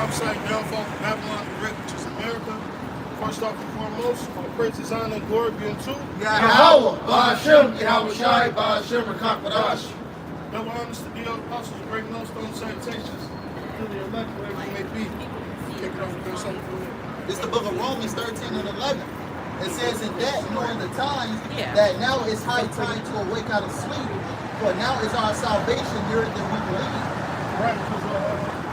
prophesied downfall of Babylon the Great, which is America. First off and foremost, all praise, honor, and glory be unto Yahweh, Ba'ashem, Yahweh Shai, Ba'ashem, Rakakadash. double honors to the apostles, great millstone salutations to the elect, wherever you may be. Kick it off with something for you. It's the book of Romans 13 and 11. It says, in that, knowing the time, that now is high time to awake out of sleep, for now is our salvation nearer than we believe. Right, because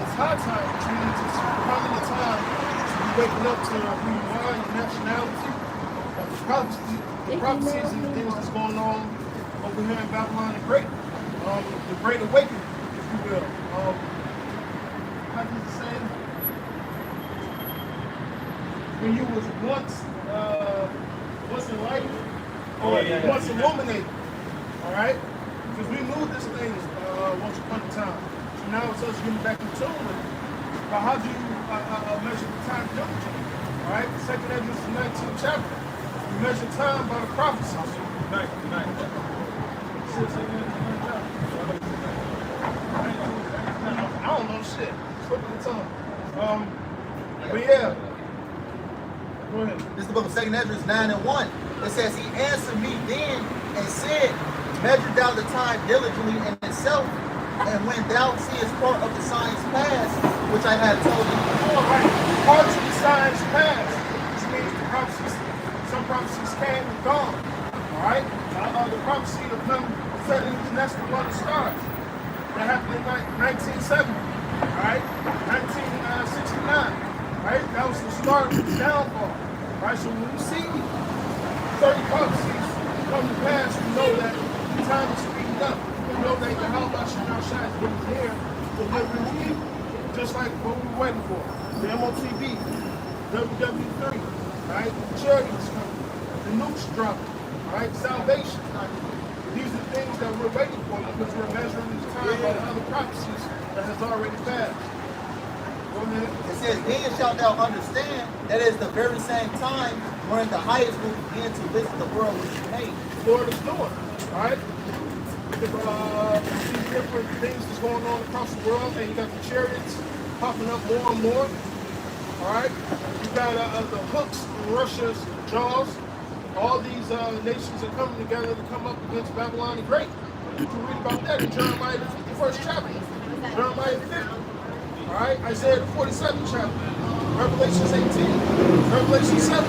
it's high time, which means it's coming the time to be waking up to who you are, your nationality, the prophecies and the things that's going on over here in Babylon the Great. The Great Awakening, if you will. How does it say? When you was once enlightened, or once illuminated, all right? Because we knew this thing once upon a time. So now it's us getting back in tune with it. But how do you measure the time diligently? All right? Second Ezra 19th chapter. You measure time by the prophecies. I don't know shit. Slipping the tongue. But yeah. Go ahead. This is the book of 2 Ezra 9 and 1. It says, he answered me then and said, measure thou the time diligently in itself, and when thou seest part of the signs pass, which I had told thee before. Right. Parts of the signs pass, which means the prophecies, some prophecies came and gone. All right? The prophecy of him setting his nest among the stars. That happened in 1970. All right? 1969. Right? That was the start of the downfall. Right? So when we see certain prophecies come to pass, we know that time is speeding up. We know that the Yahweh Shai is getting here to live in the people. Just like what we were waiting for. The MOTV, WW3, right? The charity is coming. The nukes dropping. Right? Salvation. These are things that we're waiting for because we're measuring this time by the other prophecies that has already passed. It says, then shalt thou understand that it is the very same time when the highest will begin to visit the world which he made. Lord is doing, right? These different things that's going on across the world, and you got the chariots popping up more and more. All right, you got the hooks in Russia's jaws. All these nations are coming together to come up against Babylon the Great. You can read about that in Jeremiah the 51st chapter, Jeremiah the 50th. All right, Isaiah the 47th chapter, Revelation 18, Revelation 17.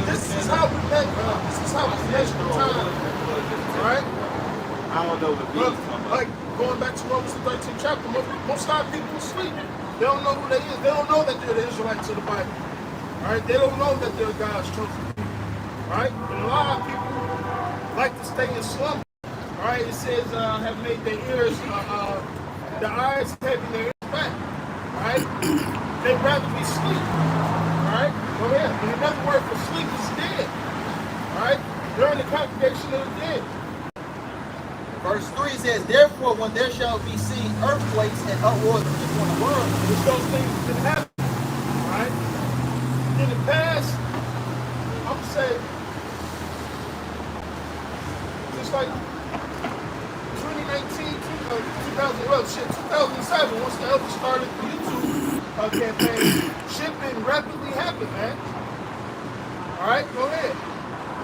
This is how we measure the time. All right? I don't know the beat. Like going back to Romans the 13th chapter, most of people sleep. They don't know who they is. They don't know that they're the Israelites of the Bible. All right? They don't know that they're God's chosen people. All right? And a lot of people like to stay in slumber. All right? It says have made their ears, the eyes heavy, their ears back. All right? They'd rather be asleep. All right? Go ahead. And another word for sleep is dead. All right? They're in the congregation of the dead. Verse 3 says, therefore, when there shall be seen earthquakes and uproars of people in the world, which those things didn't happen. All right? In the past, I'm going to say, just like 2019, 2007, once the elders started the YouTube campaign, shit been rapidly happening, man. All right, go ahead.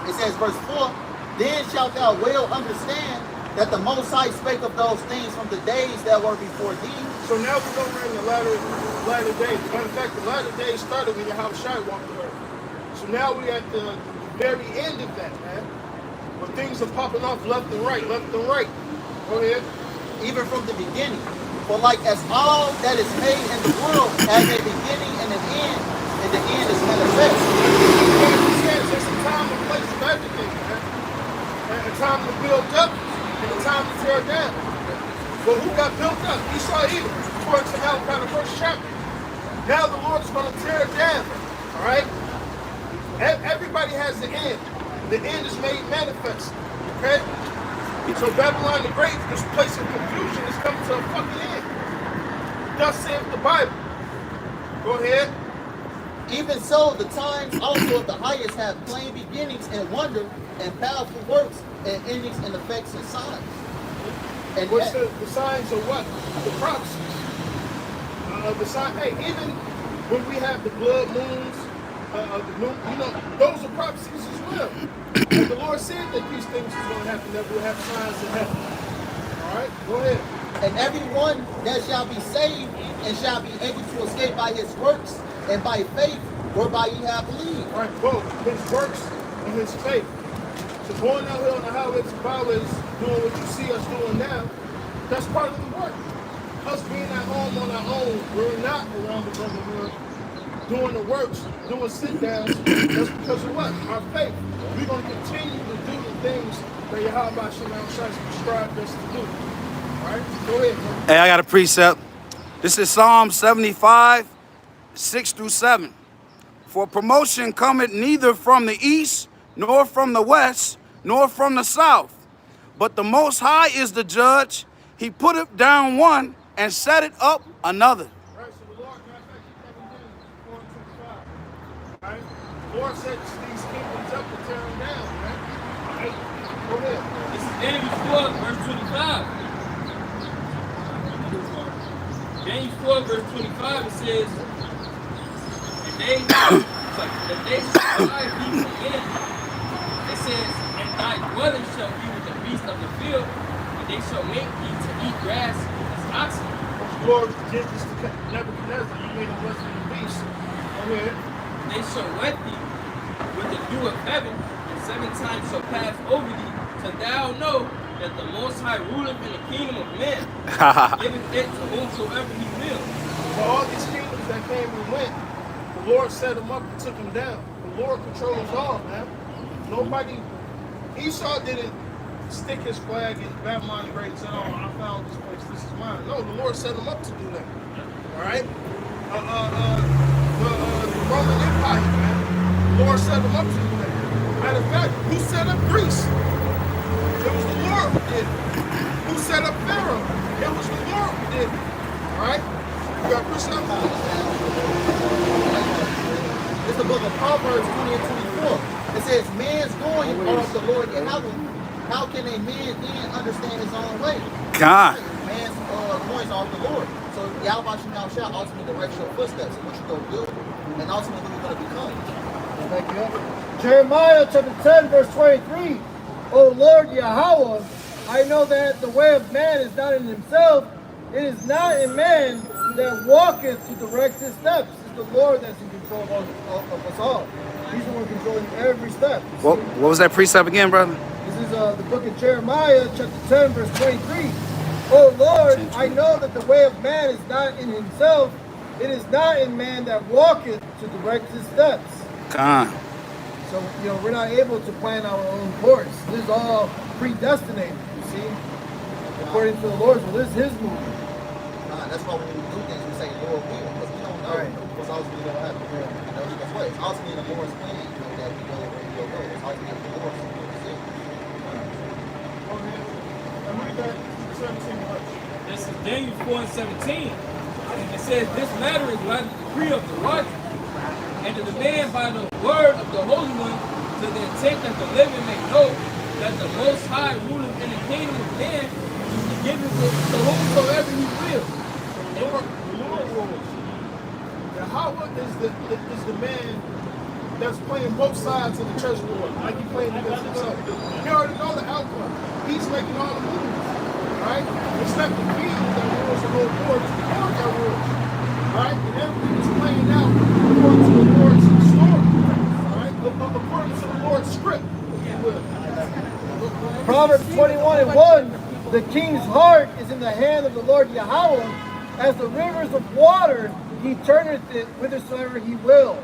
It says, verse 4, then shalt thou well understand that the Most High spake of those things from the days that were before thee. So now we're going to read the latter days. Matter of fact, the latter days started when Yahweh Shai walked the earth. So now we're at the very end of that, man. Where things are popping off left and right, left and right. Go ahead. Even from the beginning. For like as all that is made in the world has a beginning and an end, and the end is manifest. There's a time and place for everything, man. And a time to build up and a time to tear down. But who got built up? Esau Edom, according to Malachi, the first chapter. Now the Lord's going to tear it down. All right? Everybody has the end. The end is made manifest. Okay? So Babylon the Great, this place of confusion, is coming to a fucking end. Thus saith the Bible. Go ahead. Even so, the times also of the highest have plain beginnings and wonder and powerful works and endings and effects and signs. And what's the signs of what? The prophecies. the sign. Hey, even when we have the blood moons, the new, those are prophecies as well. The Lord said that these things is going to happen, that we'll have signs in heaven. All right, go ahead. And everyone that shall be saved and shall be able to escape by his works and by faith whereby he hath believed. All right, both his works and his faith. So going out here on the highways and byways, doing what you see us doing now, that's part of the work. Us being at home on our own, we're not around the brotherhood, doing the works, doing sit-downs. That's because of what? Our faith. We're going to continue to do the things that Yahweh Shalom Shai prescribed us to do. All right, go ahead, bro. Hey, I got a precept. This is Psalm 75, 6 through 7. For promotion cometh neither from the east, nor from the west, nor from the south. But the Most High is the judge. He putteth down one and set it up another. Right, so the Lord, matter of fact, he 4:25. Right? The Lord sets these kingdoms up to tear them down, right? Right? Go ahead. This is James 4, verse 25. James 4, verse 25, it says, and they shall survive thee from men. It says, and thy dwelling shall be with the beasts of the field, and they shall make thee to eat grass as oxen. The Lord did this to Nebuchadnezzar. You made him less than a beast. Go ahead. They shall wet thee with the dew of heaven, and 7 times shall pass over thee, till thou know that the Most High ruleth in the kingdom of men, giveth it to whomsoever he will. So all these kingdoms that came and went, the Lord set them up and took them down. The Lord controls all, man. Nobody, Esau didn't stick his flag in Babylon the Great and said, oh, I found this place, this is mine. No, the Lord set him up to do that. All right? The Roman Empire, man. The Lord set him up to do that. Matter of fact, who set up Greece? It was the Lord who did it. Who set up Pharaoh? It was the Lord who did it. All right? You got push up? It's the book of Proverbs 20 and 24. It says, man's going are of the Lord Yahweh. How can a man then understand his own way? God. Man's goings are of the Lord. So Yahweh shall ultimately direct your footsteps and what you're going to do, and ultimately who you're going to become. Thank you. Jeremiah chapter 10, verse 23. O Lord Yahweh, I know that the way of man is not in himself. It is not in man that walketh to direct his steps. It's the Lord that's in control of us all. He's the one controlling every step. What was that precept again, brother? This is the book of Jeremiah, chapter 10, verse 23. O Lord, I know that the way of man is not in himself. It is not in man that walketh to direct his steps. God. So, we're not able to plan our own course. This is all predestinated, you see? According to the Lord's will. This is his movement. That's why when we do things, we say Lord will, because we don't know. Right. Because ultimately we don't have to. Because what? It's ultimately the Lord's plan, that we know where we will go. It's ultimately the Lord's decision. Go ahead. And read that 17 verse. This is Daniel 4 and 17. It says, this matter is by the decree of the watchman, and to demand by the word of the Holy One, to the intent that the living may know that the Most High ruleth in the kingdom of man, and giveth it to whomsoever he will. The Lord rules. Yahweh is the man that's playing both sides of the chessboard, like he playing against himself. You already know the outcome. He's making all the moves, right? It's not the king that rules the whole board, it's the Lord that rules, right? And everything is playing out according to the Lord's story, right? According to the Lord's script, if you will. Proverbs 21 and 1. The king's heart is in the hand of the Lord Yahweh. As the rivers of water, he turneth it whithersoever he will.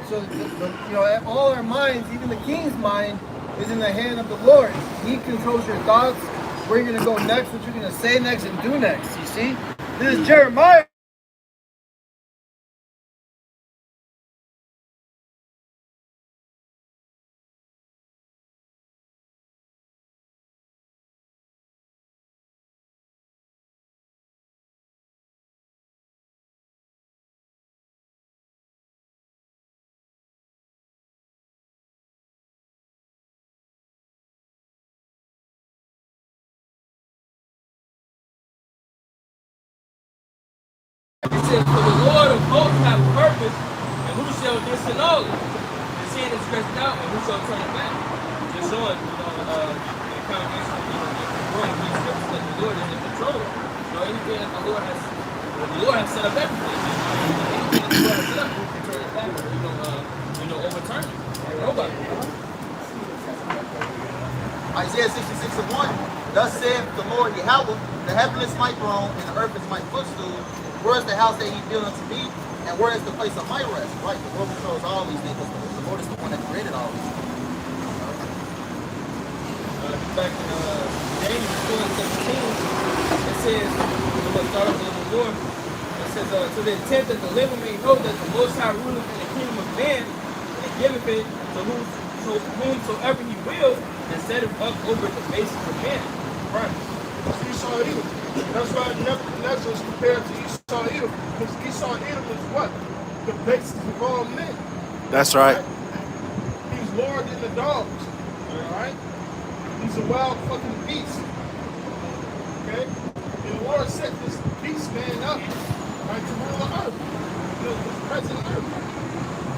So, all our minds, even the king's mind, is in the hand of the Lord. He controls your thoughts, where you're going to go next, what you're going to say next, and do next. You see? This is Jeremiah. says, for the Lord of hosts have purpose, and who shall disannul it? The sin is stretched out, and who shall turn it back? Just showing, in congregation, growing these scriptures that the Lord is in control. Anything that the Lord has set up everything. Anything that the Lord has set up, who can turn it back or, overturn it? Nobody. Isaiah 66:1. Thus saith the Lord Yahweh, the heaven is my throne, and the earth is my footstool. Where is the house that he built unto me? And where is the place of my rest? Right, the Lord controls all these things. The Lord is the one that created all these things. Back in James 4:17, it says, let's start off a little more. It says, to the intent that the living may know that the Most High ruleth in the kingdom of man, and giveth it to whomsoever he will, and setteth up over the basis of men. Right. That's Esau Edom. That's why Nebuchadnezzar is compared to Esau Edom. Because Esau Edom is what? The basis of all men. That's right. He's Lord in the dogs. Alright? He's a wild fucking beast. Okay? And the Lord set this beast man up, right, to rule the earth. This present earth.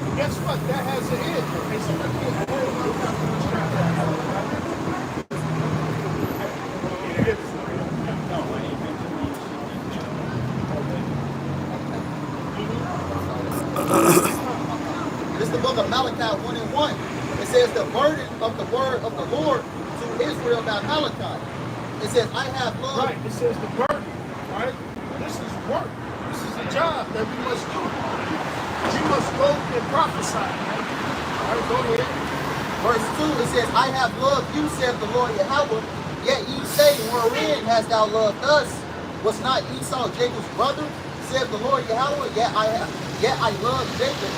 And guess what? That has an end. Hey, somebody get a whole lot of This is the book of Malachi 1:1. It says the burden of the word of the Lord to Israel by Malachi. It says, I have loved. Right, it says the burden, right? This is work. This is a job that we must do. You must go and prophesy, right? All right, go ahead. Verse 2, it says, I have loved you, saith the Lord Yahweh. Yet ye say, wherein hast thou loved us? Was not Esau Jacob's brother? Saith the Lord Yahweh. Yet I loved Jacob,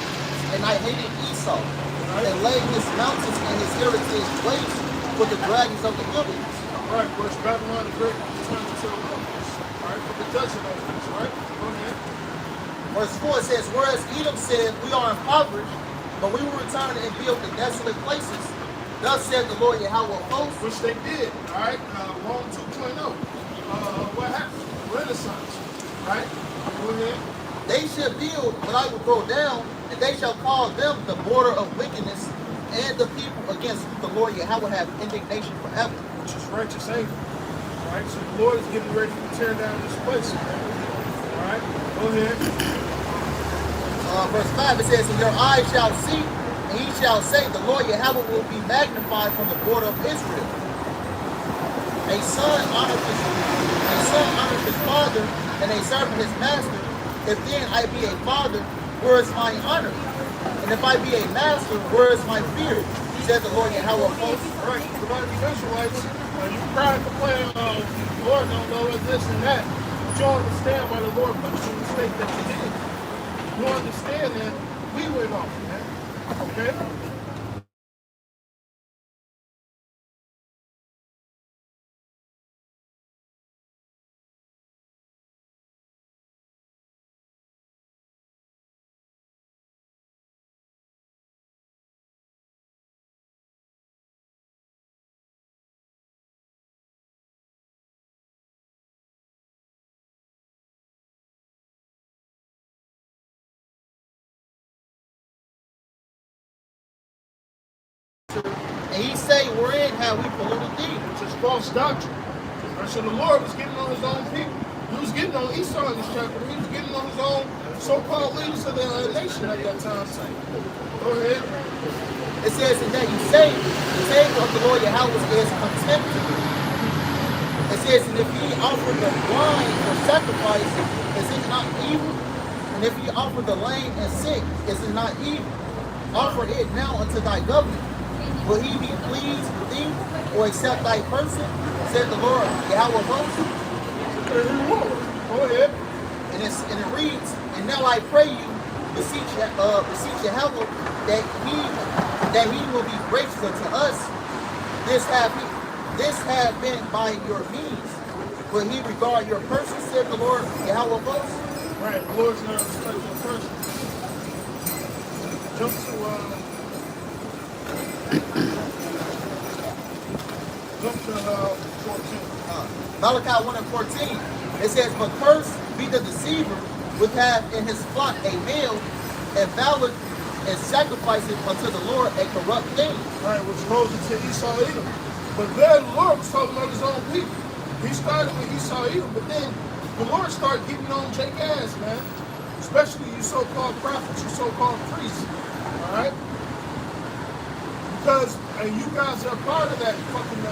and I hated Esau, and laid his mountains and his heritage waste for the dragons of the wilderness. All right, verse Babylon the Great turned into the wilderness. All right, for the desert of this, right? Go ahead. Verse 4 says, whereas Edom said, we are impoverished, but we will return and build the desolate places. Thus said the Lord Yahweh of hosts. Which they did, all right? Rome 2.0. What happened? Renaissance, right? Go ahead. They shall build, but I will throw down, and they shall call them the border of wickedness, and the people against whom the Lord Yahweh have indignation forever. Which is righteous anger. All right, so the Lord is getting ready to tear down this place. All right, go ahead. Verse 5, it says, and your eyes shall see, and ye shall say, the Lord Yahweh will be magnified from the border of Israel. A son honors his father, and a servant his master. If then I be a father, where is my honor? And if I be a master, where is my fear? Said the Lord Yahweh of hosts. Right, the Bible Israelites, you cry and complain, the Lord don't know it, this and that. But you don't understand why the Lord punished the mistake that you did. You understand that we went off, man. Okay? And he say, wherein have we polluted thee? Which is false doctrine. Right, so the Lord was getting on his own people. He was getting on Esau in this chapter. He was getting on his own so-called leaders of the nation at that time. Go ahead. It says, and that you say, the table of the Lord Yahweh is contemptible. It says, and if ye offer the blind for sacrifice, is it not evil? And if ye offer the lame and sick, is it not evil? Offer it now unto thy governor. Will he be pleased with thee, or accept thy person? Said the Lord Yahweh of hosts. Go ahead. And it reads, and now I pray you, beseech Yahweh, that he will be gracious unto us. This have been by your means. Will he regard your person, said the Lord Yahweh of hosts? Right, the Lord's not respecting the person. Jump to 14. Malachi 1:14. It says, but cursed be the deceiver would have in his flock a male and valid and sacrifice it unto the Lord a corrupt thing. Right, which goes into Esau Edom. But then the Lord was talking about his own people. He started with Esau Edom, but then the Lord started getting on Jake ass, man. Especially you so-called prophets, you so-called priests. Alright? Because you guys are part of that fucking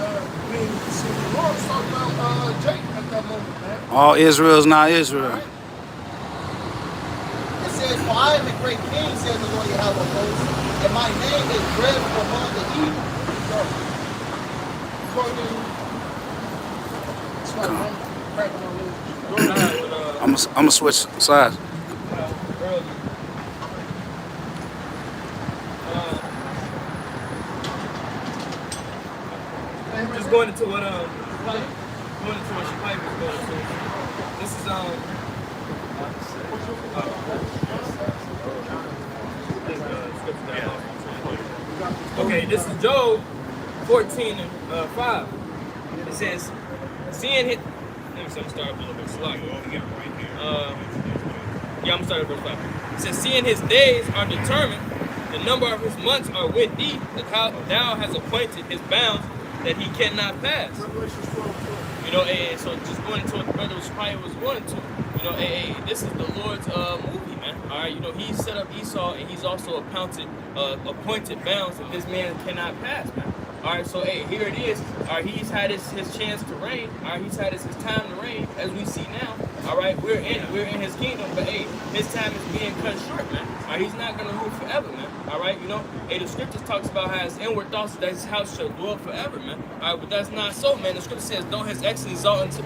being deceived. The Lord was talking about Jake at that moment, man. All Israel's not Israel. Alright? It says, for I am a great king, says the Lord Yahweh of hosts, and my name is dread among the heathen. It's like cracking on this. I'm gonna switch sides. Just going into what she might be going to. This is okay, this is Job 14 and 5. It says, seeing his, let me see, I'm start a little bit slow. Yeah, I'm starting at verse 5. It says, seeing his days are determined, the number of his months are with thee, that thou hast appointed his bounds that he cannot pass. You know, so just going into what the brother was probably was going to, you know, this is the Lord's movie, man. All right, you know, he set up Esau and he's also appointed bounds that this man cannot pass, man. All right, so here it is. All right, he's had his chance to reign. All right, he's had his time to reign, as we see now. All right, we're in his kingdom, but his time is being cut short, man. All right, he's not gonna rule forever, man. All right, you know, the scriptures talks about how his inward thoughts that his house shall dwell forever, man. All right, but that's not so, man. The scripture says, though his excellency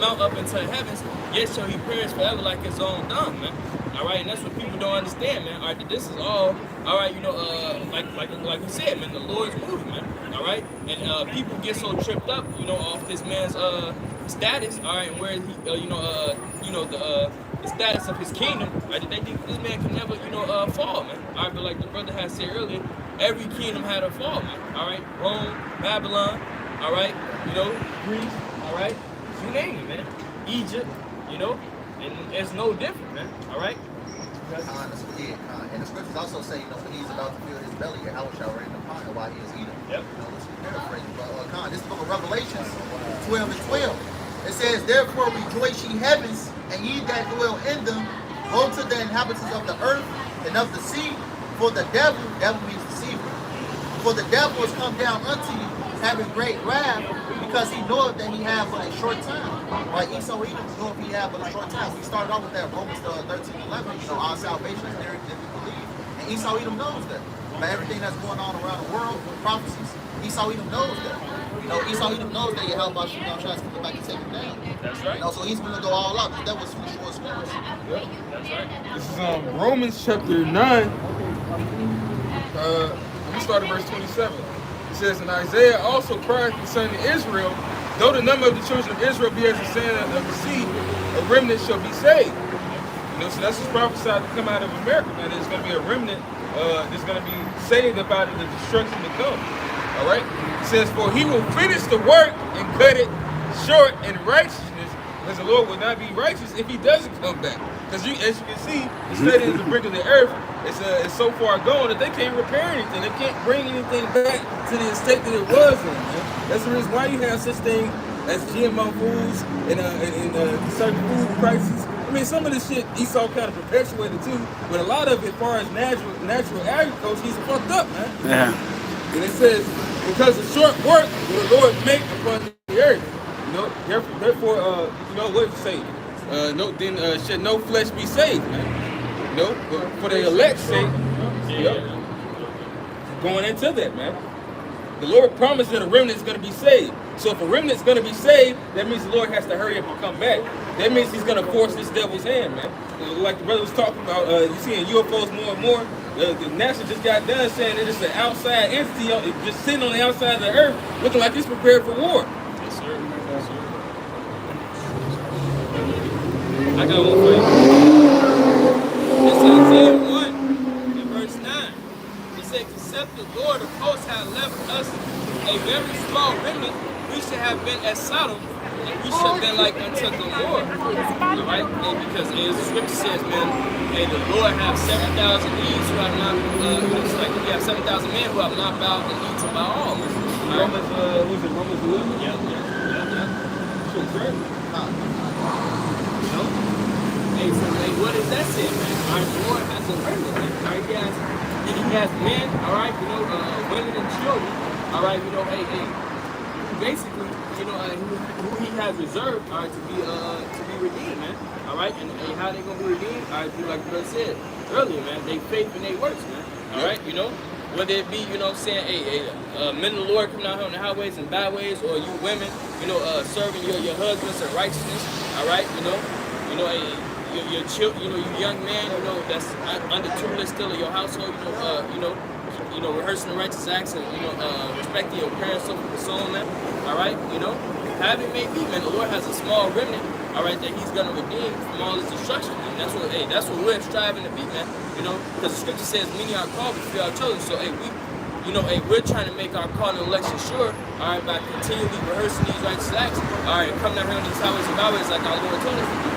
mount up into the heavens, yet shall he perish forever like his own dung, man. All right, and that's what people don't understand, man. All right, that this is all right, you know, like you said, man, the Lord's movie, man. All right, and people get so tripped up, you know, off this man's status, all right, and where he, the status of his kingdom, right? That they think this man can never, you know, fall, man. All right, but like the brother had said earlier, every kingdom had a fall, man. All right, Rome, Babylon, all right, you know, Greece, all right, you name it, man. Egypt, you know. And it's no different, man. All right? And the scriptures also say, you know, when he's about to fill his belly, how shall rain upon him while he is eating. Yep. You know, let's paraphrase. But this book of Revelations 12 and 12. It says, therefore rejoice ye heavens, and ye that dwell in them, woe to the inhabitants of the earth and of the sea, for the devil means deceiver, for the devil has come down unto you, having great wrath, because he knoweth that he have but a short time. Like Esau Edom knoweth he have but a short time. We started off with that Romans 13:11. You know, our salvation is there if we believe. And Esau Edom knows that. But everything that's going on around the world with prophecies, Esau Edom knows that. You know, Esau Edom knows that Yahweh should now try to come back and take him down. That's right. You know, so he's going to go all out. That was too short spirits. Yep. That's right. This is Romans chapter 9. We start at verse 27. It says, and Isaiah also cried concerning Israel, though the number of the children of Israel be as the sand of the sea, a remnant shall be saved. You know, so that's what's prophesied to come out of America, man. There's going to be a remnant that's going to be saved about the destruction to come. All right? It says, for he will finish the work and cut it short in righteousness, because the Lord will not be righteous if he doesn't come back. Because as you can see, the state of the brink of the earth is so far gone that they can't repair anything. They can't bring anything back to the state that it was in. Man. That's the reason why you have such thing as GMO foods and certain food crises. I mean, some of this shit Esau kind of perpetuated too, but a lot of it, as far as natural agriculture, he's fucked up, man. Yeah. And it says, because of short work will the Lord make upon the earth. You know, therefore, you know what it say? Should no flesh be saved, man. You know, but for the elect's sake, going into that, man. The Lord promised that a remnant is going to be saved. So if a remnant is going to be saved, that means the Lord has to hurry up and come back. That means he's going to force this devil's hand, man. Like the brother was talking about, you see in UFOs more and more, the NASA just got done saying that it's an outside entity just sitting on the outside of the earth looking like it's prepared for war. Yes, sir. Yes, sir. I got one for you. It's Isaiah 1 and verse 9. It says, except the Lord of hosts had left us a very small remnant, we should have been as Sodom, and we should have been like unto Gomorrah. All right? And because as the scripture says, man, hey, the Lord have 7,000 knees who have not, it's like we have 7,000 men who have not bowed the knee to Baal. Right? Romans, was it Romans 11? Yeah. Sure, right. You know? Hey, so hey, what does that say, man? All right, the Lord has a remnant, man. All right, he has men, all right, women and children, all right, hey, basically, who he has reserved, all right, to be redeemed, man. All right, and how they gonna be redeemed? All right, like the brother said earlier, man. They faith and they works, man. All right, whether it be, saying, hey, men of the Lord coming out here on the highways and byways, or you women, serving your husbands in righteousness. All right, your children, you young man, that's under tutelage still in your household, rehearsing the righteous acts and, respecting your parents, so on, man. All right, however it may be, man, the Lord has a small remnant, all right, that he's going to redeem from all this destruction, man. That's what we're striving to be, man, because the scripture says many are called, but few are chosen. So, we're trying to make our call and election sure, all right, by continually rehearsing these righteous acts, all right, and coming down here on these highways and byways like our Lord told us to do,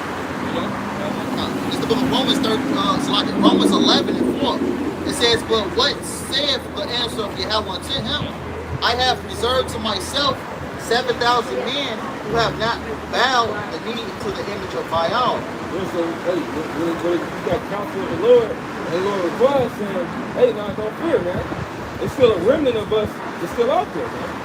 It's the book of Romans, Romans 11 and 4. It says, but what saith the answer of Yahweh unto him? I have reserved to myself 7,000 men who have not bowed the knee to the image of Baal. So, hey, when you got counsel of the Lord, and the Lord requires saying, hey, now don't fear, man. There's still a remnant of us that's still out there, man.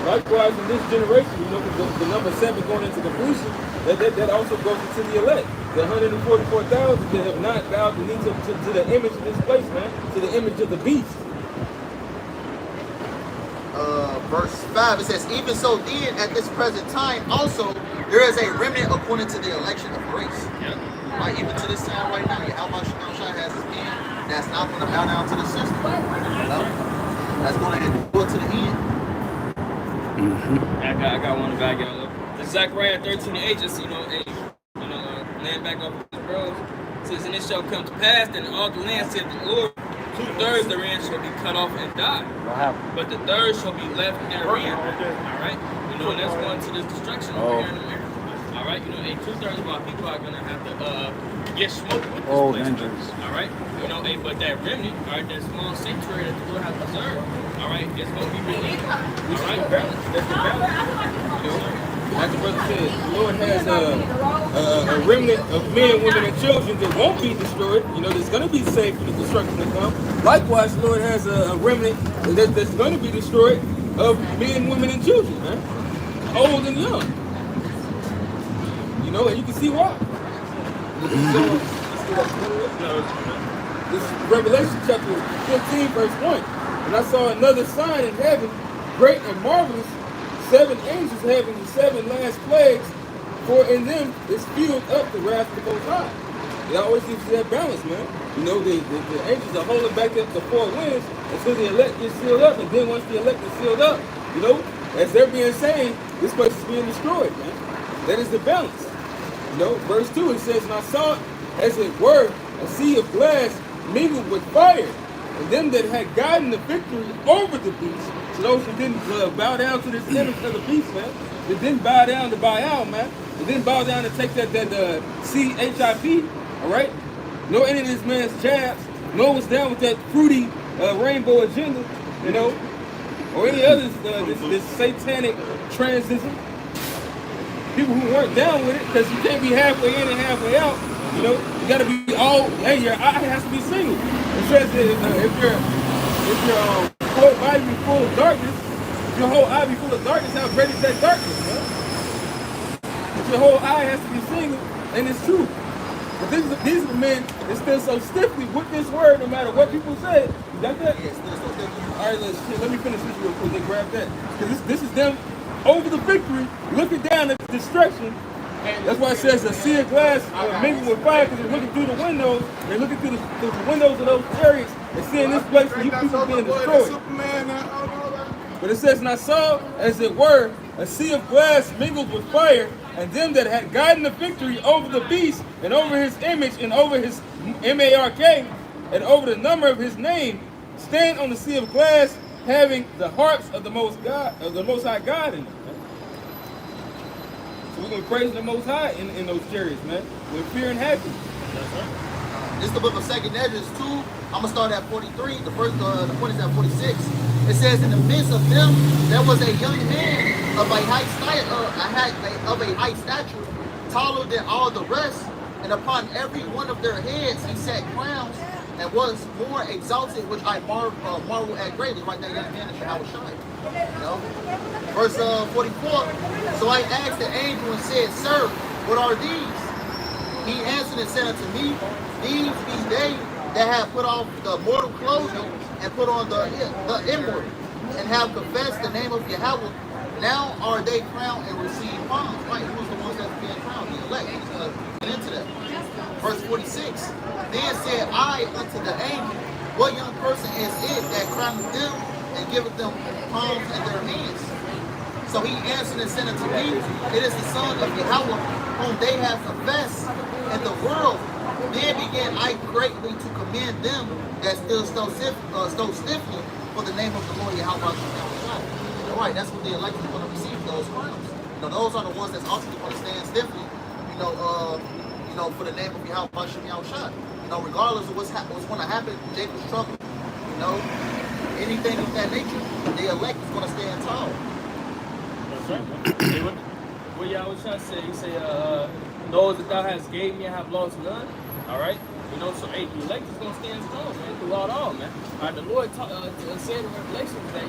Likewise, in this generation, the number 7 going into completion, that also goes into the elect. The 144,000 that have not bowed the knee to the image of this place, man, to the image of the beast. Verse 5, it says, even so then, at this present time, also, there is a remnant according to the election of grace. Like, even to this time right now, Yahweh Shah has his men that's not going to bow down to the system. That's going to go to the end. I got one back, y'all. This Zechariah 13:8, just land back up with the bros. It says, and it shall come to pass that in all the land, said the Lord, 2/3 therein shall be cut off and die, but the third shall be left therein. All right, and that's going to this destruction over here in America. All right, 2/3 of our people are gonna have to get smoked with this place. All right, but that remnant, all right, that small sanctuary that the Lord has preserved, all right, it's gonna be redeemed. All right, balance. That's the balance. Like the brother said, the Lord has a remnant of men, women, and children that won't be destroyed. That's going to be saved from the destruction to come. Likewise, the Lord has a remnant that's going to be destroyed of men, women, and children, man. Old and young. And you can see why. This is Revelation chapter 15, verse 1. And I saw another sign in heaven, great and marvelous, 7 angels having the 7 last plagues, for in them is filled up the wrath of the Most High. It always gives you that balance, man. The angels are holding back up the 4 winds until the elect gets sealed up, and then once the elect is sealed up, as they're being saved, this place is being destroyed, man. That is the balance. Verse 2, it says, and I saw it, as it were, a sea of glass mingled with fire, and them that had gotten the victory over the beast. So those who didn't bow down to this image of the beast, man. They didn't bow down to Baal, man. They didn't bow down to take that CHIP, all right? No any of this man's jabs. No one's down with that fruity rainbow agenda, or any others, this satanic transism. People who weren't down with it, because you can't be halfway in and halfway out. You got to be all. Hey, your eye has to be single. It says that if your whole eye be full of darkness, if your whole eye be full of darkness, how great is that darkness, man? If your whole eye has to be single, and it's true. But these are men that still so stiffly with this word, no matter what people say. You got that? Yes, still so stiffly. All right, let me finish this real quick. They grab that. Because this is them over the victory, looking down at the destruction. That's why it says a sea of glass mingled with fire, because they're looking through the windows. They're looking through the windows of those chariots and seeing this place where you people being destroyed. But it says, and I saw, as it were, a sea of glass mingled with fire, and them that had gotten the victory over the beast, and over his image, and over his MARK, and over the number of his name, stand on the sea of glass, having the harps of the Most High God in them. So we're gonna praise the Most High in those chariots, man, with fear and happiness. This is the book of 2nd Ezra 2. I'm gonna start at 43. The point is at 46. It says, in the midst of them there was a young man of a high stature, taller than all the rest, and upon every one of their heads he set crowns, and was more exalted, which I marvel at greatly. Right there, young man, I was shy. You know? Verse 44. So I asked the angel and said, Sir, what are these? He answered and said unto me, These be they that have put off the mortal clothing and put on the immortal, and have confessed the name of Yahweh. Now are they crowned and receive palms. Right? Who's the ones that's being crowned? The elect. He's going to get into that. Verse 46. Then said I unto the angel, What young person is it that crowneth them and giveth them palms in their hands? So he answered and said unto me, It is the son of Yahweh, whom they have confessed in the world. Then began I greatly to commend them that still stood stiffly for the name of the Lord Yahweh. All right, that's what the elect are going to receive, those crowns. You know, those are the ones that's ultimately going to stand stiffly, for the name of Yahweh Shem Yahushua. You know, regardless of what's going to happen, Jacob's trouble, anything of that nature, the elect is going to stand tall. That's right, man. What Yahushua said, he said, those that thou hast gave me, I have lost none. All right? So the elect is going to stand strong, man, throughout all, man. All right, the Lord said in Revelation that,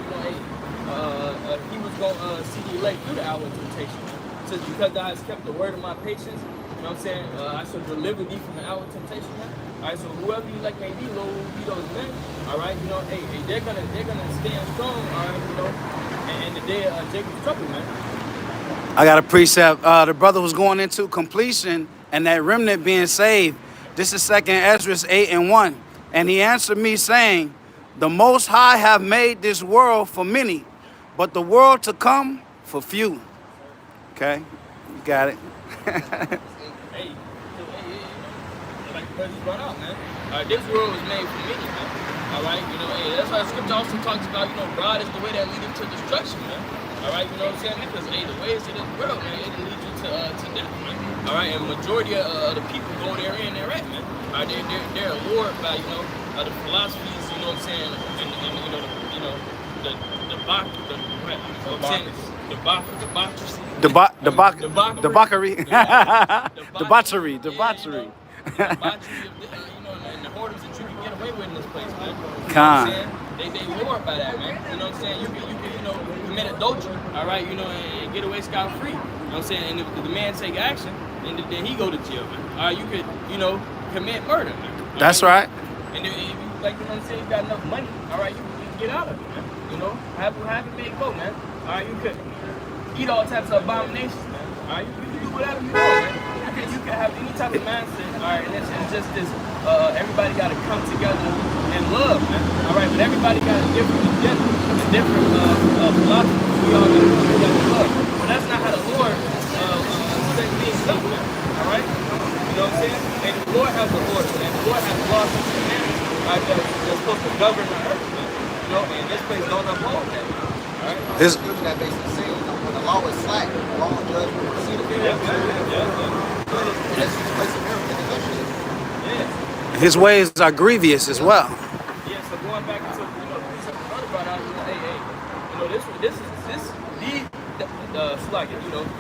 he was going to see the elect through the hour of temptation. He says, because thou hast kept the word of my patience, I shall deliver thee from the hour of temptation, man. All right, so whoever you elect may be, Lord, will be those men. All right, they're gonna stand strong, all right, and the day of Jacob's trouble, man. I got a precept. The brother was going into completion and that remnant being saved. This is 2nd Ezra 8:1. And he answered me saying, The Most High have made this world for many, but the world to come for few. Okay, you got it. Hey, like the brother brought out, man. This world was made for many, man. All right, that's why the scripture also talks about, God is the way that leads to destruction, man. All right, you know what I'm saying? Because the ways of this world, man, it leads you to death, man. All right, and majority of the people go there and they're at, man. All right, they're allured by, the philosophies, you know what I'm saying, and debauchery. And the whoredoms that you can get away with in this place, man. Con. They lured by that, man. You know what I'm saying? You can commit adultery, all right, and get away scot-free. You know what I'm saying? And if the man take action, then he go to jail, man. All right, you could, commit murder, man. That's right. And if you, like, you know what I'm saying, you got enough money, all right, you can get out of it, man. Have a big boat, man. All right, you could eat all types of abominations, man. All right, you can do whatever you want, man. You can have any type of mindset, all right, and it's just this, everybody got to come together and love, man. All right, but everybody got a different agenda, a different philosophy. We all got to come together and love. But that's not how the Lord set things up, man. All right? You know what I'm saying? And the Lord has the order, man. The Lord has laws and commandments, all right, that's supposed to govern the earth, man. And this place don't uphold that. All right? This scripture that basically says, when the law is slack, the law and judgment will proceed. That's just place of miracle and negotiation. Yeah. His ways are grievous as well. Yeah, so going back into, the brother brought out,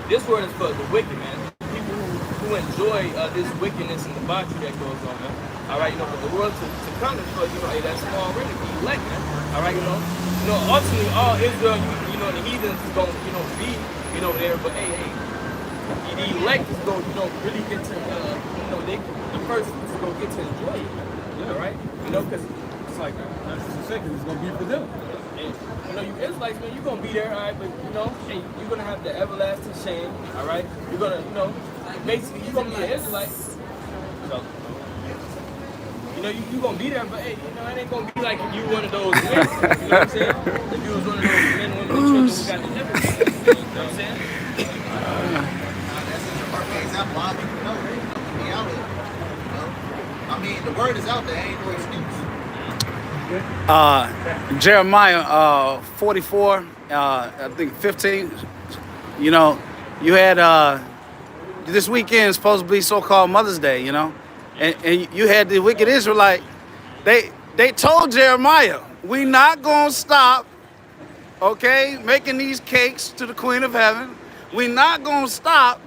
this word is for the wicked, man. People who enjoy this wickedness and debauchery that goes on, man. All right, but the world to come is for, that small remnant, be elect, man. All right, ultimately all Israel, the heathens is going to, be, there, but the elect is going to, really get to, the first is going to get to enjoy it, man. Yeah. All right? Because it's like, it's going to be for them. And, you Israelites, man, you're going to be there, all right? But, you're going to have the everlasting shame, all right? You're going to, basically, you're going to be an Israelite. So, you're going to be there, but, it ain't going to be like if you one of those men. You know what I'm saying? If you was one of those men, women, and children who got delivered. You know what I'm saying? That's such a perfect example. A lot of people know reality. I mean, the word is out there. Ain't no excuse. Jeremiah 44, I think 15. You had this weekend is supposed to be so-called Mother's Day, you know, and you had the wicked Israelite. They told Jeremiah, we not gonna stop, okay, making these cakes to the Queen of Heaven. We not gonna stop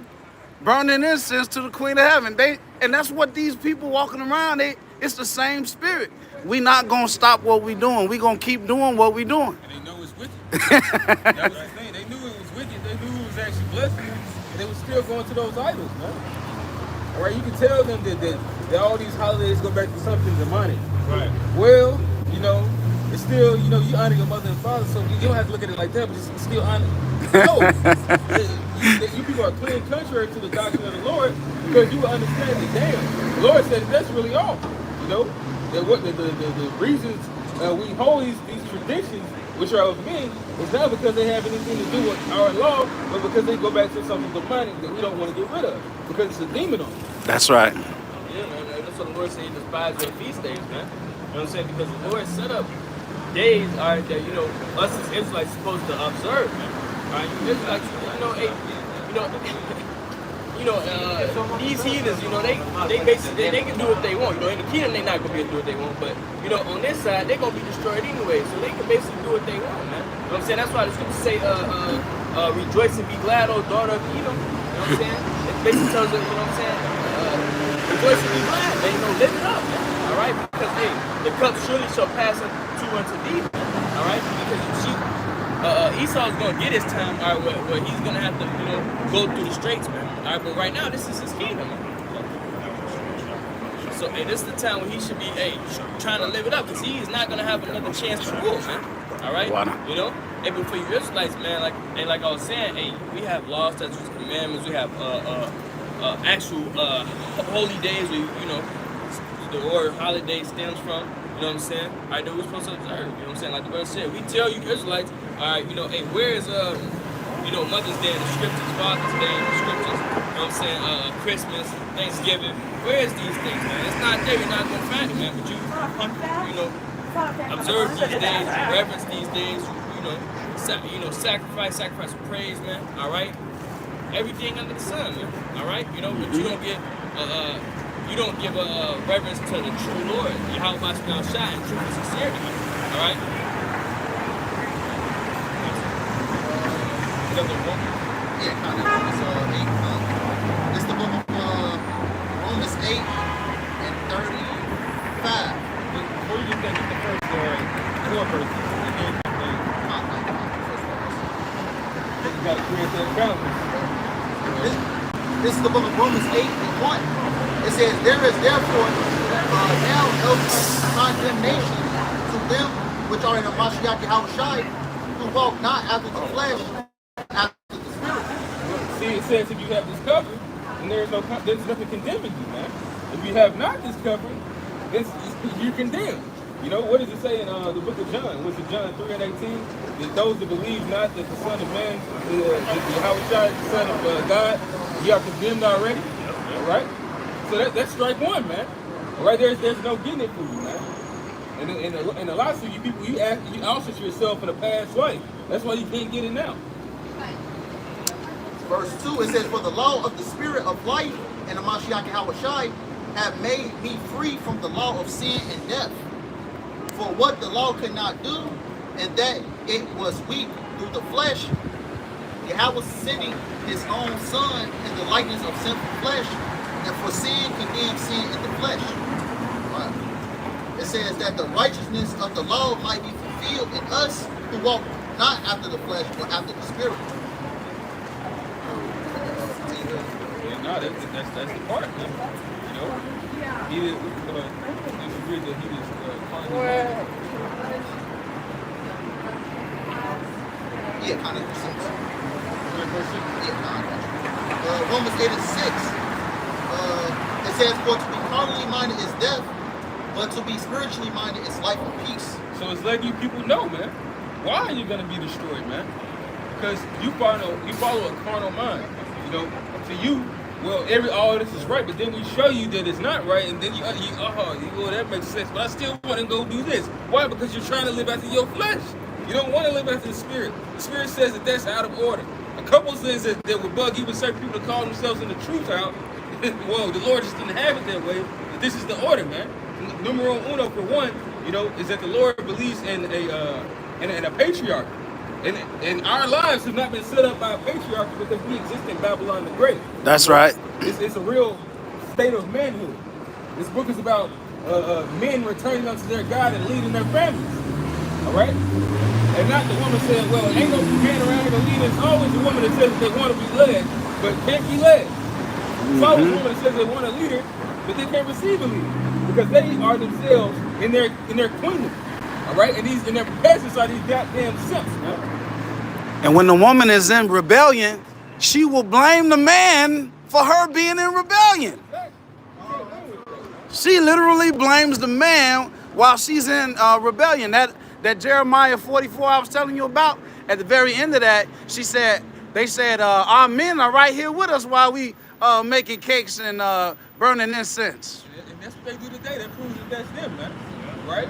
burning incense to the Queen of Heaven. And that's what these people walking around, it's the same spirit. We not gonna stop what we doing. We gonna keep doing what we doing. And they know it's wicked. That was the thing. They knew it was wicked. They knew it was actually blessing them. And they was still going to those idols, man. All right, you can tell them that all these holidays go back to something demonic. Right. Well, you know, it's still, you know, you honor your mother and father, so you don't have to look at it like that, but it's still honor. No, you people are clean contrary to the doctrine of the Lord, because you will understand that, damn, the Lord said that's really all. You know, that what the reasons we hold these traditions, which are of men, is not because they have anything to do with our law, but because they go back to something demonic that we don't want to get rid of, because it's a demon on it. That's right. Yeah, man. That's what the Lord said. He despises your feast days, man. You know what I'm saying? Because the Lord set up days, all right, that, you know, us as Israelites supposed to observe, man. All right, you Israelites, you know, hey, these heathens, you know, they basically they can do what they want. You know, in the kingdom they not gonna be able to do what they want, but you know, on this side they're gonna be destroyed anyway, so they can basically do what they want, man. You know what I'm saying? That's why the scriptures say, rejoice and be glad, O daughter of Edom. You know what I'm saying? It basically tells us, you know what I'm saying? Rejoice and be glad, man. You know, live it up, man. All right, because hey, the cup surely shall pass unto thee, man. All right, because you see. Esau's gonna get his time, all right, where he's gonna have to, you know, go through the straits, man. All right, but right now, this is his kingdom, man. So, hey, this is the time when he should be, hey, trying to live it up, because he is not gonna have another chance to rule, man. All right, you know. Hey, but for you Israelites, man, like I was saying, hey, we have laws, statutes, commandments. We have actual holy days where you know the word holiday stems from. You know what I'm saying? All right, that we're supposed to observe. You know what I'm saying? Like the brother said, we tell you Israelites, all right, you know, hey, where is you know, Mother's Day in the scriptures, Father's Day in the scriptures, you know what I'm saying, Christmas, Thanksgiving, where is these things, man? It's not there, you're not gonna find it, man, but you know, observe these days, reverence these days, you know, sacrifice of praise, man, all right? Everything under the sun, man, all right? You know, but you don't get, you don't give a reverence to the true Lord, Yahweh Shai, in truth and sincerity, man, all right? Yeah, kind of. Romans 8. It's the book of Romans 8 and 35. Before you think it's the first 4 verses, and then you got to create that balance. This is the book of Romans 8 and 1. It says, there is therefore now no condemnation to them which are in the Mashiach Yahushai, who walk not after the flesh, after the spirit. See, it says if you have this covering, then there's nothing condemning you, man. If you have not this covering, you're condemned. You know, what does it say in the book of John? What's it, John 3 and 18? That those that believe not that the Son of Man, Yahushua, the Son of God, you are condemned already. All right? So that's strike one, man. All right, there's no getting it for you, man. And a lot of you people, you ousted yourself in a past life. That's why you can't get it now. Verse 2, it says, for the law of the spirit of life and the Mashiach Yahushai have made me free from the law of sin and death. For what the law could not do, and that it was weak through the flesh, Yahweh sending his own Son in the likeness of sinful flesh, and for sin condemned sin in the flesh. Right. It says that the righteousness of the law might be fulfilled in us who walk not after the flesh, but after the spirit. No, that's the part, man. You know, he did. Agree that he was yeah, kind of. Yeah, Romans 8 and 6. It says, "For to be carnally minded is death, but to be spiritually minded is life and peace." So it's letting you people know, man. Why are you gonna be destroyed, man? Because you follow a carnal mind. You know, to you. Well, all this is right, but then we show you that it's not right, and then well, that makes sense. But I still want to go do this. Why? Because you're trying to live after your flesh. You don't want to live after the spirit. The spirit says that that's out of order. A couple of things that would bug even certain people to call themselves in the truth out. Well, the Lord just didn't have it that way. But this is the order, man. Numero uno, for one, is that the Lord believes in a patriarch. And our lives have not been set up by a patriarch because we exist in Babylon the Great. That's right. It's a real state of manhood. This book is about men returning unto their God and leading their families. All right? And not the woman saying, well, ain't no man around here to lead. It's always the woman that says that they want to be led, but can't be led. It's always the woman that says they want a leader, but they can't receive a leader. Because they are themselves in their queendom. All right? And their peasants are these goddamn simps, man. And when the woman is in rebellion, she will blame the man for her being in rebellion. She literally blames the man while she's in rebellion. That Jeremiah 44 I was telling you about, at the very end of that, they said, our men are right here with us while we making cakes and burning incense. And that's what they do today. That proves that that's them, man. Right?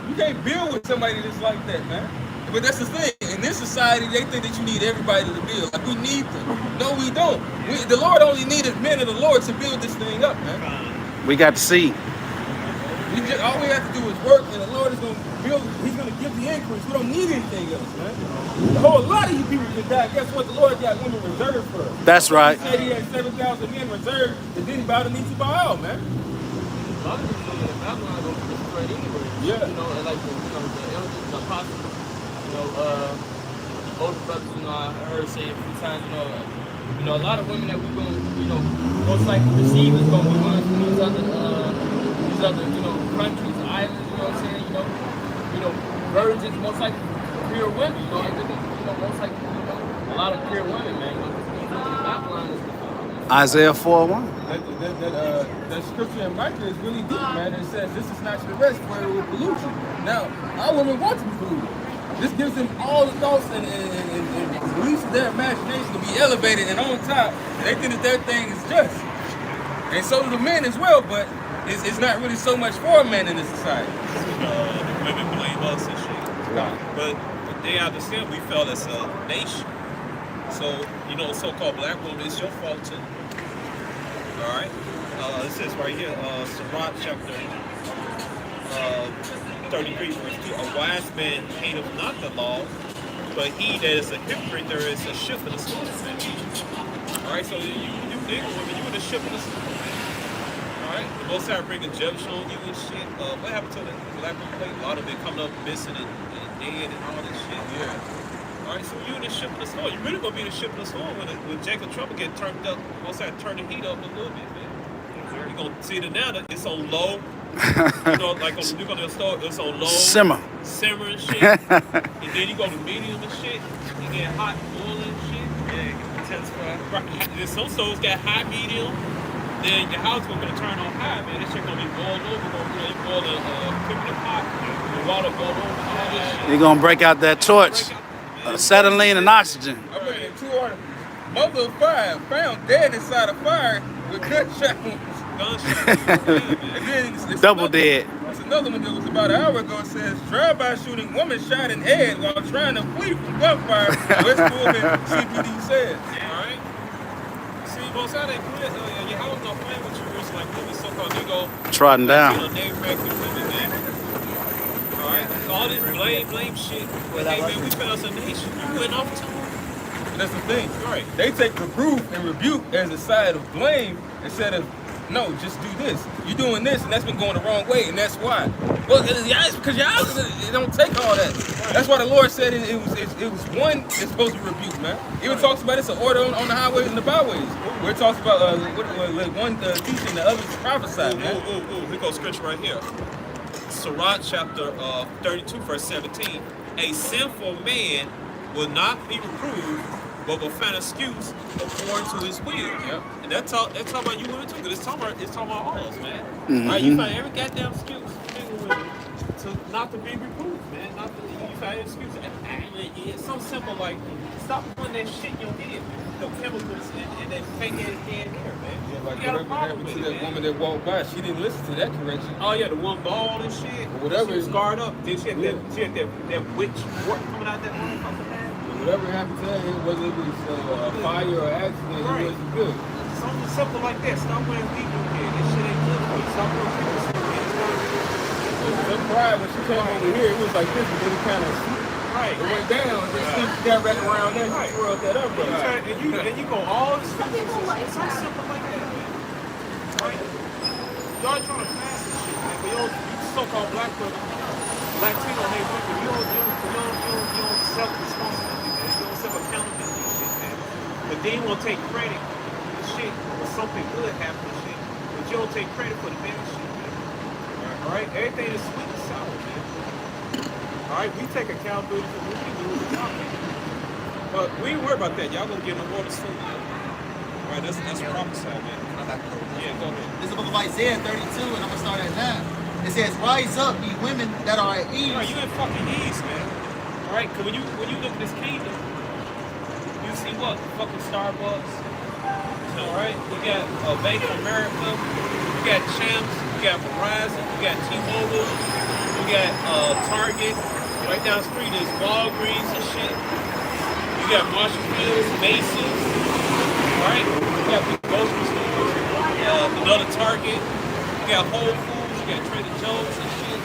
You can't build with somebody that's like that, man. But that's the thing. In this society, they think that you need everybody to build. Like, we need them. No, we don't. The Lord only needed men of the Lord to build this thing up, man. We got to see. All we have to do is work, and the Lord is going to build. He's going to give the increase. We don't need anything else, man. A whole lot of you people can die. Guess what? The Lord got women reserved for us. That's right. He said he had 7,000 men reserved, and then he bow to need to bow out, man. A lot of people in Babylon don't get destroyed anyway. Yeah. And like the elders, the apostles, older brothers, I heard say a few times, a lot of women that we're going to, most likely receive is going to be ones from these other, countries, islands, you know what I'm saying, virgins, most likely pure women, and they're going to, most likely, a lot of pure women, man, Babylon is Isaiah 4:1. That scripture in Micah is really deep, man. It says, this is not your rest where it will pollute you. Now, our women want to be polluted. This gives them all the thoughts and beliefs of their imagination to be elevated and on top. And they think that their thing is just. And so do the men as well, but it's not really so much for men in this society. Women blame us and shit. But they understand we fell as a nation. So, so-called black woman, it's your fault too. All right? It says right here, Sirach chapter 33, verse 2, a wise man hateth not the law, but he that is a hypocrite, there is a ship in the storm. All right, so you nigga women, you in the ship in the storm. All right, the Most High bring a judge on you and shit. What happened to the black women? A lot of them coming up missing and dead and all this shit. Yeah. All right, so you in the ship in the storm. You really gonna be in the ship in the storm when Jacob Trouble get turned up. Most High turn the heat up a little bit, man. You're gonna see it now that it's on low. Like you're gonna start, it's on low. Simmer and shit. And then you go to medium and shit. You get hot, boiling and shit. Yeah, intensify. Right. Then some stores got high, medium. Then your house gonna turn on high, man. This shit gonna be boiled over. Boiling, cooking the pot. The water boil over. All this shit. You're gonna break out that torch. Acetylene and oxygen. I read in 2 articles. Mother of 5 found dead inside a fire with gunshot wounds. And then it's Double dead. There's another one that was about an hour ago. It says, drive-by shooting woman shot in head while trying to flee from gunfire. West Movement CPD said. All right. See, both sides ain't playing. Your house don't play with you. It's like women, so-called nigga. Trotting down. They back to women, man. All right. All this blame shit. Hey, man, we fell as a nation. You went off too. That's the thing. Right. They take reproof and rebuke as a side of blame instead of, no, just do this. You're doing this, and that's been going the wrong way, and that's why. Well, it's because y'all it don't take all that. That's why the Lord said it was one that's supposed to rebuke, man. It even talks about it's an order on the highways and the byways. Where it talks about one teaching, the other prophesy, man. We go scripture right here. Sirach chapter 32, verse 17. A sinful man will not be reproved, but will find excuse according to his will. Yep. And that's talking about you women too, because it's talking about all of us, man. Mm-hmm. Right? You find every goddamn excuse to not to be reproved, man. Not to, you find excuse. And it's so simple, like stop putting that shit in your head, man. The chemicals and that fake ass dead hair, man. Yeah, like you got a whatever problem happened with to it, that man. woman that walked by, she didn't listen to that correction. Oh yeah, the one bald and shit. Or whatever. She was scarred up. Then she had that witch wart coming out that motherfucker, man. whatever happened to that, whether it was a fire or accident, Right. it wasn't good. Something simple like that. Stop wearing legal gear. This shit ain't good for you. Stop wearing people gear. Some pride when she came over here, it was like this, but then it kind of Right. it went down. Then she got back around there, she twirled that up, bro. And you go all this something simple like that, man. Right? Y'all trying to pass this shit, man. But you so-called black brother, Latino, hey, you don't self-responsibility, man. You don't self-accountability and shit, man. But then you won't take credit for shit when something good happened and shit. But you don't take credit for the bad shit, man. All right? Everything is sweet and sour, man. All right? We take accountability for what we do with the topic. But we ain't worried about that. Y'all gonna get no water soon, man. All right? That's prophesied, man. Yeah, go ahead. This is the book of Isaiah 32, and I'm gonna start at 9. It says, "Rise up, ye women that are at ease." All right, you in fucking ease, man. All right? Because when you look at this kingdom, you see what? Fucking Starbucks. All right? You got Bank of America. You got Champs. You got Verizon. You got T-Mobile. You got Target. Right down the street is Walgreens and shit. You got Marshall Fields, Macy's. Right? You got the grocery stores. Another Target. You got Whole Foods. You got Trader Joe's and shit.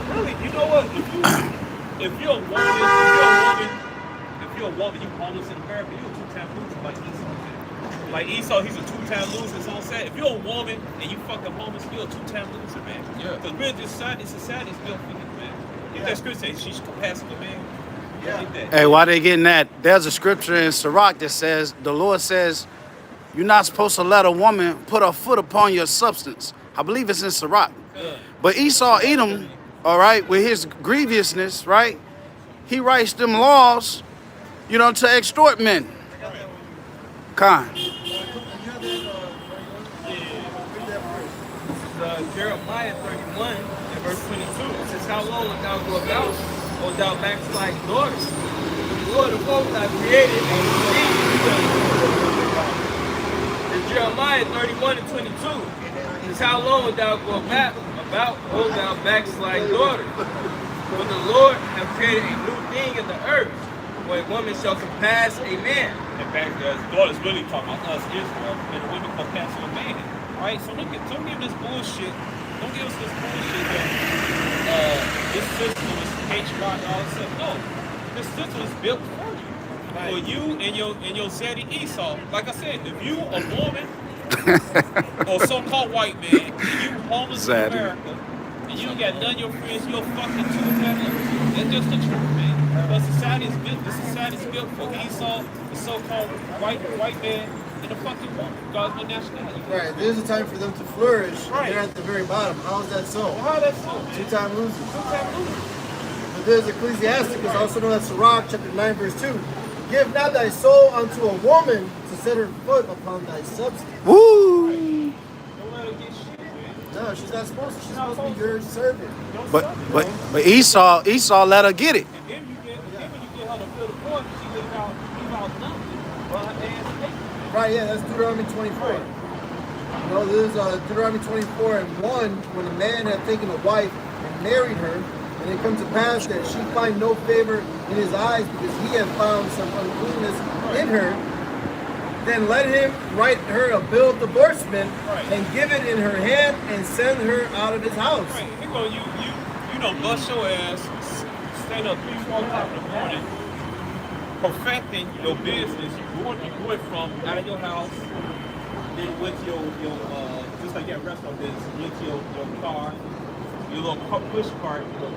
Really, you know what? If you're a woman, you homeless in America, you're a two-time loser like Esau. Like Esau, he's a two-time loser. So I'm saying, if you're a woman and you fucking homeless, you're a two-time loser, man. Yeah. Because really, this society is built for you, man. If that scripture says she's capacity, man. Yeah. Like that. Hey, why they getting that? There's a scripture in Sirach that says, the Lord says, you're not supposed to let a woman put her foot upon your substance. I believe it's in Sirach. But Esau, Edom, all right, with his grievousness, right? He writes them laws, you know, to extort men. Khan. Jeremiah 31 and verse 22. It says, how long wilt thou go about, O thou backsliding daughters? The Lord of hosts hath created and it's Jeremiah 31 and 22. It says, how long wilt thou go about, O thou backsliding daughters? For the Lord hath created a new thing in the earth, where a woman shall compass a man. In fact, God is really talking about us, Israel, and the women compass to a man. Right? So don't give this bullshit. Don't give us this bullshit that this system is patriarch and all this stuff. No. This system is built for you. Right. For you and your Zaddy Esau. Like I said, if you a woman or so-called white man, and you homeless in America, and you don't got none of your friends, you're fucking two-time loser. That's just the truth, man. But society is built. This society is built for Esau, the so-called white man, and the fucking woman. God's no nationality. Right, there's a time for them to flourish. Right. They're at the very bottom. How is that so? Well, how that so, man? Two-time losers. Two-time loser. But there's Ecclesiasticus, also known as Sirach, chapter 9, verse 2. Give not thy soul unto a woman to set her foot upon thy substance. Woo! Don't let her get shit, man. No, she's not supposed to. She's supposed to be your servant. Don't But stop it. but Esau let her get it. And then you get her to feel the point, she live out nothing. Well, her ass naked. Right, yeah, that's Deuteronomy 24. You know, there's Deuteronomy 24 and 1, when a man had taken a wife and married her, and it comes to pass that she find no favor in his eyes because he had found some uncleanness in her, then let him write her a bill of divorcement and give it in her hand and send her out of his house. Right. Here go you bust your ass, stand up 3-4 o'clock in the morning, perfecting your business. You going from out of your house, then with your just like that restaurant business, into your car, your little push cart, your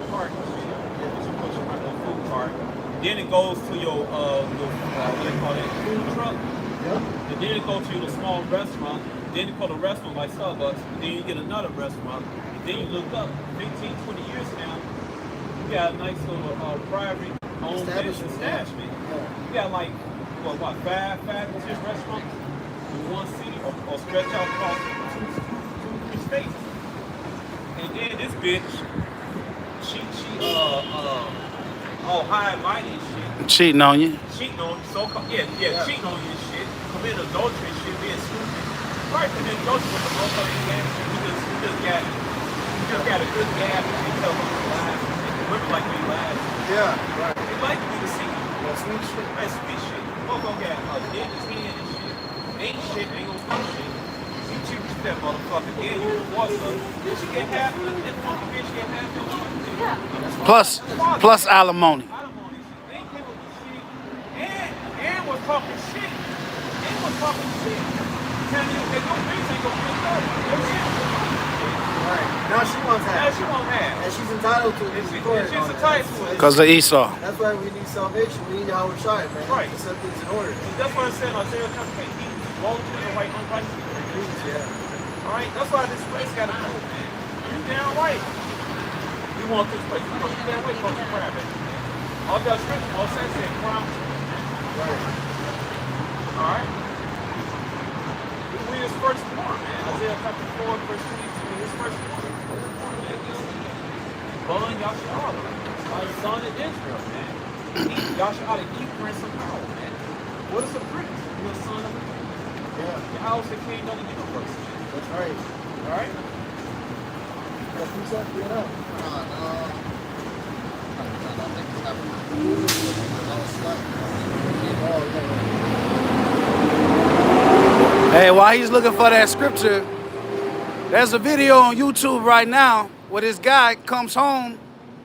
cart, that you push your food cart. Then it goes to your what they call it, food truck. Yep. And then it goes to your small restaurant. Then you go to a restaurant like Starbucks. And then you get another restaurant. And then you look up 15, 20 years now, You got a nice little private owned business establishment. You got like, what, 5 to 10 restaurants in one city or stretch out across two states. And then this bitch, she all high and mighty and shit. Cheating on you. Cheating on you, cheating on you and shit. Committing adultery and shit, being stupid. Right, committing adultery with the motherfucking gas. You just got a good gap and you tell them to lie. Women like me lie. Yeah, right. They like me to see you. That's sweet shit. That's sweet shit. Motherfucker got a dick in his hand and shit. Ain't shit, ain't gonna do shit. You cheat that motherfucker, then you divorce her. Then she get half of it. That funky bitch get half of it. Plus alimony. Alimony shit. They came up with shit. And was talking shit. And was talking shit. Telling you they don't think they gonna get up. Right. Now she wants half. Now she won't have. And she's entitled to it. She's entitled to it. Because of Esau. That's why we need salvation. We need Yahweh Shai, man. Right. To set things in order. That's why I said Isaiah chapter 18, multitude of white unrighteous people. Yeah. Alright, that's why this place gotta go, man. You damn right. We want this place. We want you damn right supposed to grab it. All that scripture, all sense in promise. Right. Alright? We read his first part, man. Isaiah chapter 4, verse 22. His first part. Bun Yashala, son of Israel, man. Yashala, prince of power, man. What is a prince? You're a son of a king. Yeah. Your house the king of the universe, man. That's right. Alright? That's what's up, get up. Hey, while he's looking for that scripture, there's a video on YouTube right now where this guy comes home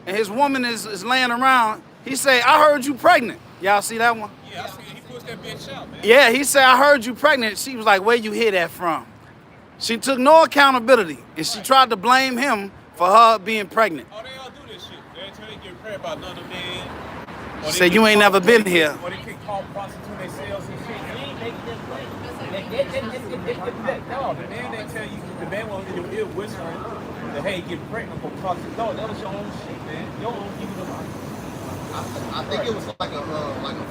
and his woman is laying around. He say, I heard you pregnant. Y'all see that one? Yeah, I see it. He pushed that bitch out, man. Yeah, he said, I heard you pregnant. She was like, where you hear that from? She took no accountability and she tried to blame him for her being pregnant. Oh, they all do this shit. Every time they get pregnant about another man. She said, you ain't never been here. Or they can call prostitute themselves and shit. They ain't making this play. No, the man that tell you, the man won't in your ear whispering that, hey, get pregnant for prostitute. No, that was your own shit, man. Your own evil device. I think it was like a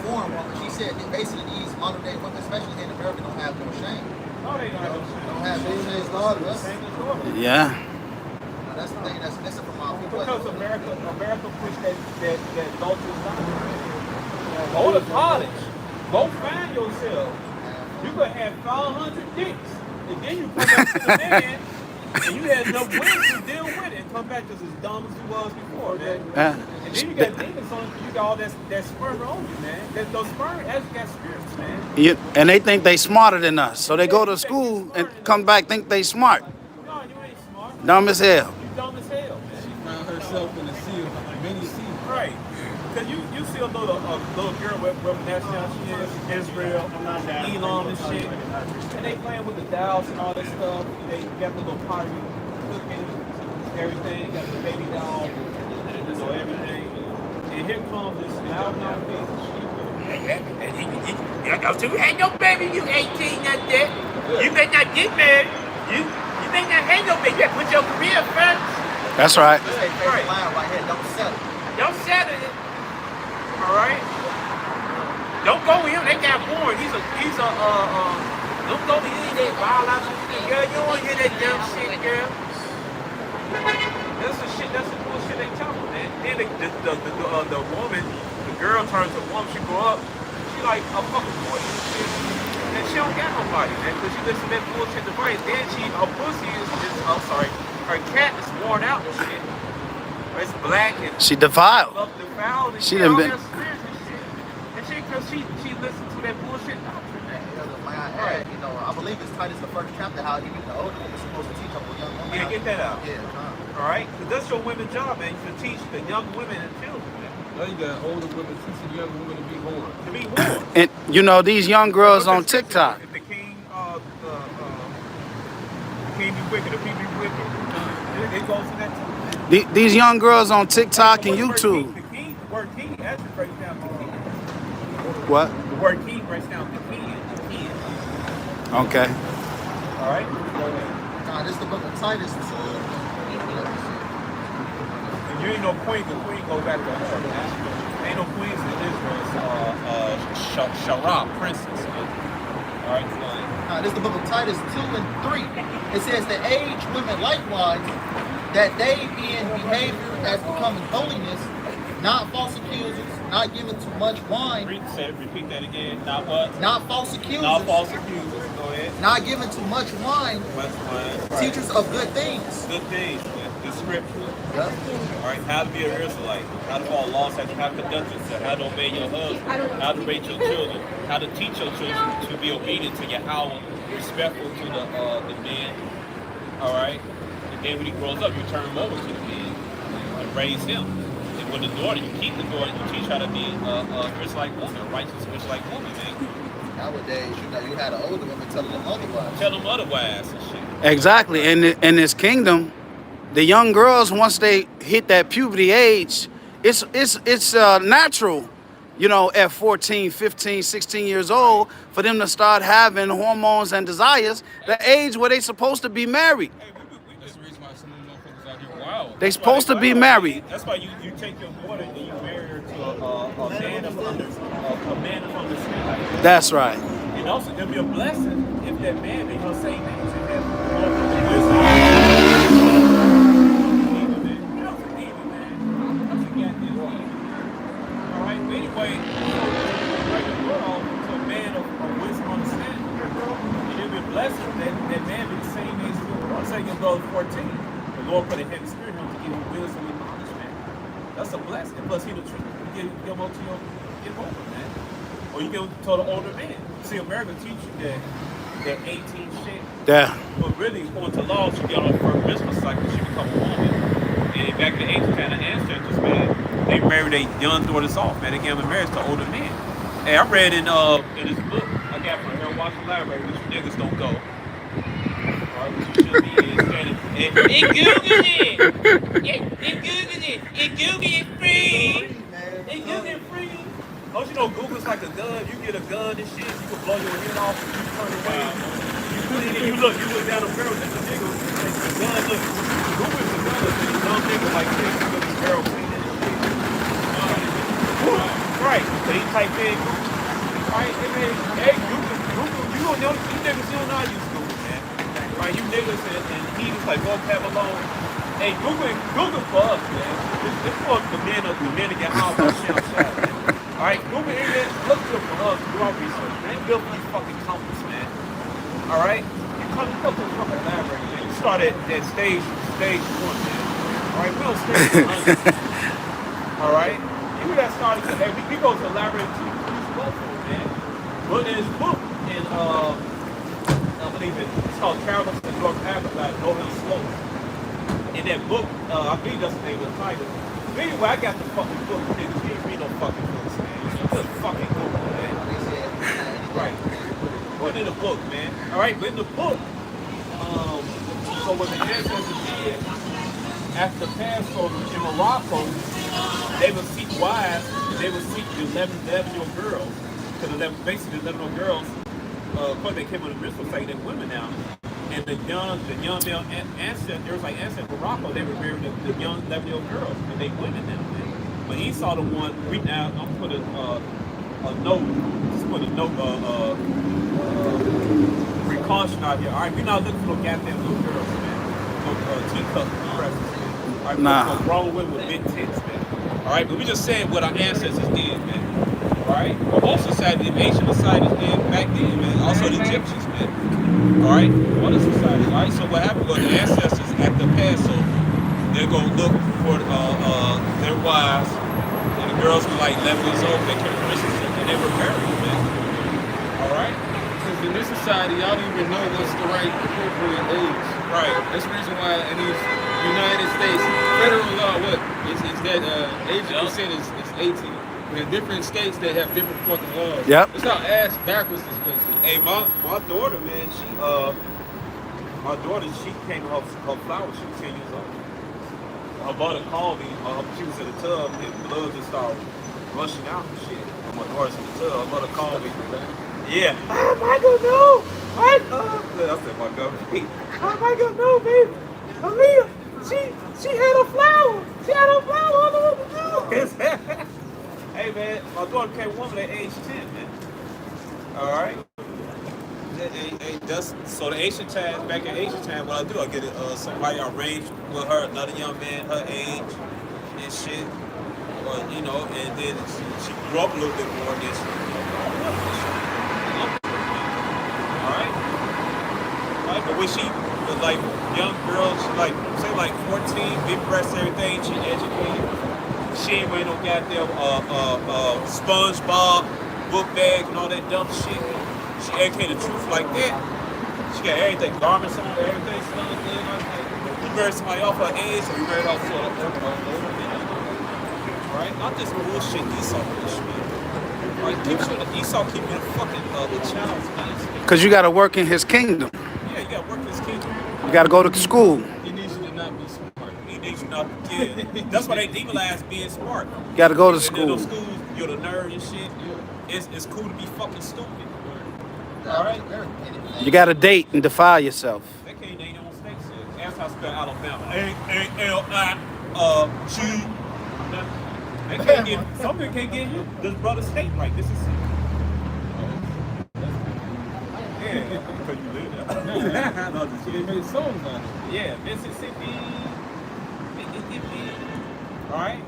forum woman. She said that basically these modern day women, especially in America, don't have no shame. No, they don't have no shame. Don't have no shame. Shame is normal. Yeah. Now, that's the thing that's missing from our people. Because America pushed that adulterous doctrine. Go to college. Go find yourself. You could have 500 dicks. And then you come back to the man and you had enough wins to deal with it and come back just as dumb as you was before, man. And then you got demons on you, got all that sperm on you, man. Those sperm actually got spirits, man. Yeah, and they think they smarter than us. So they go to school and come back think they smart. No, you ain't smart. Dumb as hell. You dumb as hell, man. She found herself in a sea of many seas. Right. Because you see a little girl, whatever nationality she is, Israel, Elon and shit, and they playing with the dolls and all that stuff. They got the little pottery, cooking, everything, got the baby doll, so everything. And here comes this loud-mouth bitch. You ain't no baby, you 18 not that. You may not get married. You may not have no baby. You gotta put your career first. That's right. This ain't favorite line right here. Don't settle. Don't settle it. All right. Don't go with him. They got born. He's a. Don't go with him. That biological shit, girl. You don't want to hear that dumb shit, girl. That's the shit. That's the bullshit they tell them, man. Then the woman, the girl turns to a woman. She grow up. She like a fucking boy and shit. And she don't got nobody, man, because she listen to that bullshit device. Then her pussy is. I'm sorry. Her cat is worn out and shit. It's black and She defiled. defiled and She shit, done all been- that spirits and shit. And she listened to that bullshit doctrine, man. Like I had, I believe it's Titus the first chapter how even the older woman is supposed to teach up a young woman. Yeah, get that out. Yeah. All right? Because that's your women's job, man. To teach the young women and children, man. Now you got older women teaching young women to be whores. To be whores. And these young girls on TikTok. If the king, the king be wicked, the king be wicked. It goes to that too. These young girls on TikTok and YouTube. The word king actually breaks down to king. What? The word king breaks down to king. Okay. All right? This is the book of Titus. And You ain't no queen. The queen goes back to her, man. Ain't no queens in Israel. It's Shara, princess. Man. All right, fine. This is the book of Titus 2 and 3. It says that age women likewise, that they be in behavior as becoming holiness, not false accusers, not given to much wine. Repeat that again. Not what? Not false accusers. Not false accusers. Go ahead. Not given to much wine. Much wine. Right. Teachers of good things. Good things, man. Good scripture. Yep. All right, how to be an Israelite, how to follow laws, how to conduct yourself, how to obey your husband, how to raise your children, how to teach your children to be obedient to Yahweh, respectful to the man. All right, and then when he grows up, you turn him over to the man and raise him. And with the daughter, you keep the daughter, you teach how to be a Israelite woman, a righteous Israelite woman, man. Nowadays, you had an older woman telling them otherwise. Tell them otherwise and shit. Exactly. In this kingdom, the young girls, once they hit that puberty age, it's natural, you know, at 14, 15, 16 years old for them to start having hormones and desires, the age where they supposed to be married. That's the reason why some of them motherfuckers out here wild. They supposed to be married. That's why you take your daughter and you marry her to a man of understanding. That's right. And also, it'll be a blessing if that man be her same age. Alright, but anyway, bring the girl to a man of wisdom understanding. And it'll be a blessing that man be the same age as you. I'm saying your daughter's 14. The Lord put a heavy spirit on to give you wisdom and knowledge, man. That's a blessing. Plus, he the truth. You give them to your older man. Or you give them to the older man. See, America teach you that 18 shit. Yeah. But really, according to laws, you get on the first Christmas cycle, she become a woman. And back in the ancient kind of ancestors, man, they married their young daughters off, man. They gave them marriage to older men. Hey, I read in this book I got from here, Washington Library, which niggas don't go. Alright, which you should be standing. And Google it! Google it! Google it free! Google it free! Don't you know Google's like a gun? You get a gun and shit, you can blow your head off and you turn away. You put it in, you look down the barrel, there's a nigga, the gun, look. Google's a gun, look, this dumb nigga like this, you look, barrel clean and shit. Right, so he type in Google. Right, hey, Google, you don't know, you niggas don't know how to use Google, man. Right, you niggas and he was like, go have alone. Hey, Google for us, man. This for the men to get out of shit, man. Alright, Google internet, look good for us, do our research, man. Ain't built for these fucking companies, man. Alright? You come to the fucking library, man. You start at stage 1, man. Alright, we on stage 100. Alright? You got started, hey, we go to the library to use both of them, man. But there's a book in, I believe it's called Carols in North Africa by Nolan Sloan. In that book, I believe that's the name of the title. But anyway, I got the fucking book, niggas. You ain't read no fucking books, man. Just fucking book, man. Right. Put in the book, man. Alright, but in the book, so what the ancestors did after Passover in Morocco, they would seek wives, they would seek the 11-year-old girls. Because basically the 11-year-old girls, of course they came on the Bristol side, they're women now. And the young male ancestors, there was like ancestors in Morocco, they were marrying the young 11-year-old girls, and they women now, man. But he saw the one, I'm put a note, just put a note, precaution out here. All right, we're not looking for no goddamn little girls, man. No teacup dresses. All right, no grown women with big tits, man. All right, but we just saying what our ancestors did, man. All right, well, most society, the Asian societies did back then, man. Also the Egyptians, man. All right, other societies. All right, so what happened was the ancestors at the Passover, they're gonna look for their wives, and the girls were like 11 years old. They came from Mississippi, and they were married, man. All right. Because in this society, y'all don't even know what's the right appropriate age. Right. That's the reason why in these United States, federal law, is that age of consent is 18. In different states, they have different fucking laws. Yep. It's how ass backwards this place is. Hey, my daughter, man, she came off her flowers. She was 10 years old. Her mother called me. She was in the tub, and blood just started rushing out and shit. My daughter's in the tub. Her mother called me. Yeah. Oh, Michael, no. I said, my God. Oh, Michael, no, baby. Aaliyah, she had a flower. See, I don't know what to do. Hey, man, my daughter became a woman at age 10, man. All right. So the Asian time, back in Asian time, what I do, I get somebody arranged with her, another young man, her age and shit. Or, you know, and then she grew up a little bit more than she Alright? Right? But when she was like young girl, she like, say like 14, big breasts, everything, she educated. She ain't wearing no goddamn SpongeBob book bag and all that dumb shit. She educated the truth like that. She got everything, garments on, everything smelling good. You married somebody off her age, or you married off sort of right? Not this bullshit Esau bullshit. Right? Keep sure that Esau keep you fucking the child's man. Because you got to work in his kingdom. Yeah, you got to work in his kingdom. You got to go to school. He needs you to not be smart. He needs you not to kid. That's why they demonize being smart. You got to go to In school. those schools, you're the nerd and shit. It's cool to be fucking stupid. All right? You got to date and defile yourself. They can't name their own state shit. Ask how to spell Alabama. A-A-L-I-G. They can't get, some people can't get this brother's state right. This is yeah, because you live there. No, they made songs on it. Yeah, Mississippi. Alright?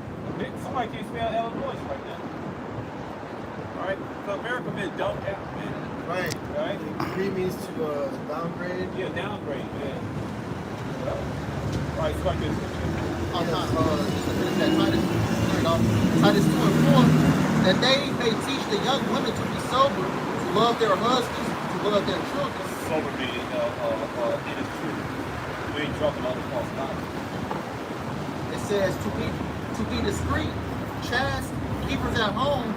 Somebody can't spell Illinois right now. Alright? So America been dumped out, man. Right. Right? Degree means to downgrade. Yeah, downgrade, yeah. Right, so like this. Titus 2 and 4, that they may teach the young women to be sober, to love their husbands, to love their children. Sober meaning it is true. We ain't dropping all the false doctrine. It says to be discreet, chaste, keepers at home,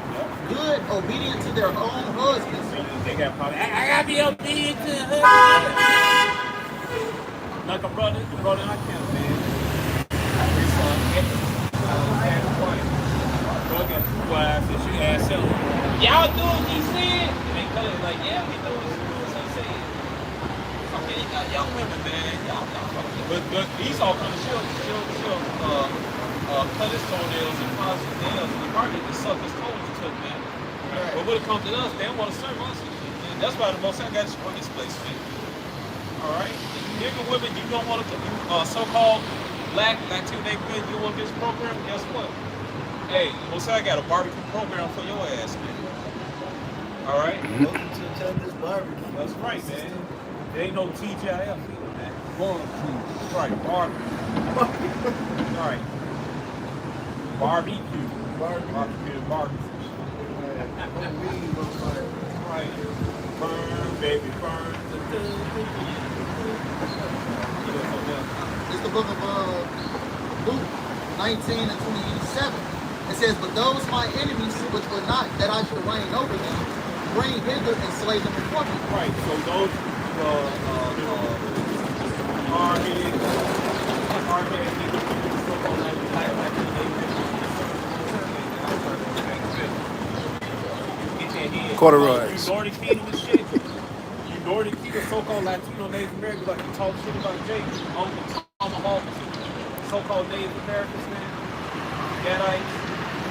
good, obedient to their own husbands. They got probably, I gotta be obedient to the husband. Like a brother I can, man. Brother got 2 wives and she asked him, y'all do as he said? And they cut it like, yeah, we do as he said. Okay, you got young women, man. Y'all fucking. But Esau kind of she'll cut his toenails and polish his nails and the market to suck his toes and took, man. Right. But when it comes to us, they don't want to serve us. And that's why the most I got to bring this place fit. All right? Nigga women, you don't want to, so-called black, Latino neighborhood, you want this program, guess what? Hey, I got a barbecue program for your ass, man. All right? Welcome to Texas barbecue. That's right, man. There ain't no TGIF either, man. Barbecue. Right, barbecue. All right. Barbecue. Barbecue. Right. Burn, baby, burn. It's the book of Luke 19 and 27. It says, but those my enemies which were not, that I should reign over them, bring hither and slay them before me. Right, so those Corduroys. You already keyed with shit. You already keyed with so-called Latino Native Americans, like you talk shit about Jake, Uncle Tomahawk, so-called Native Americans, man. Gadites,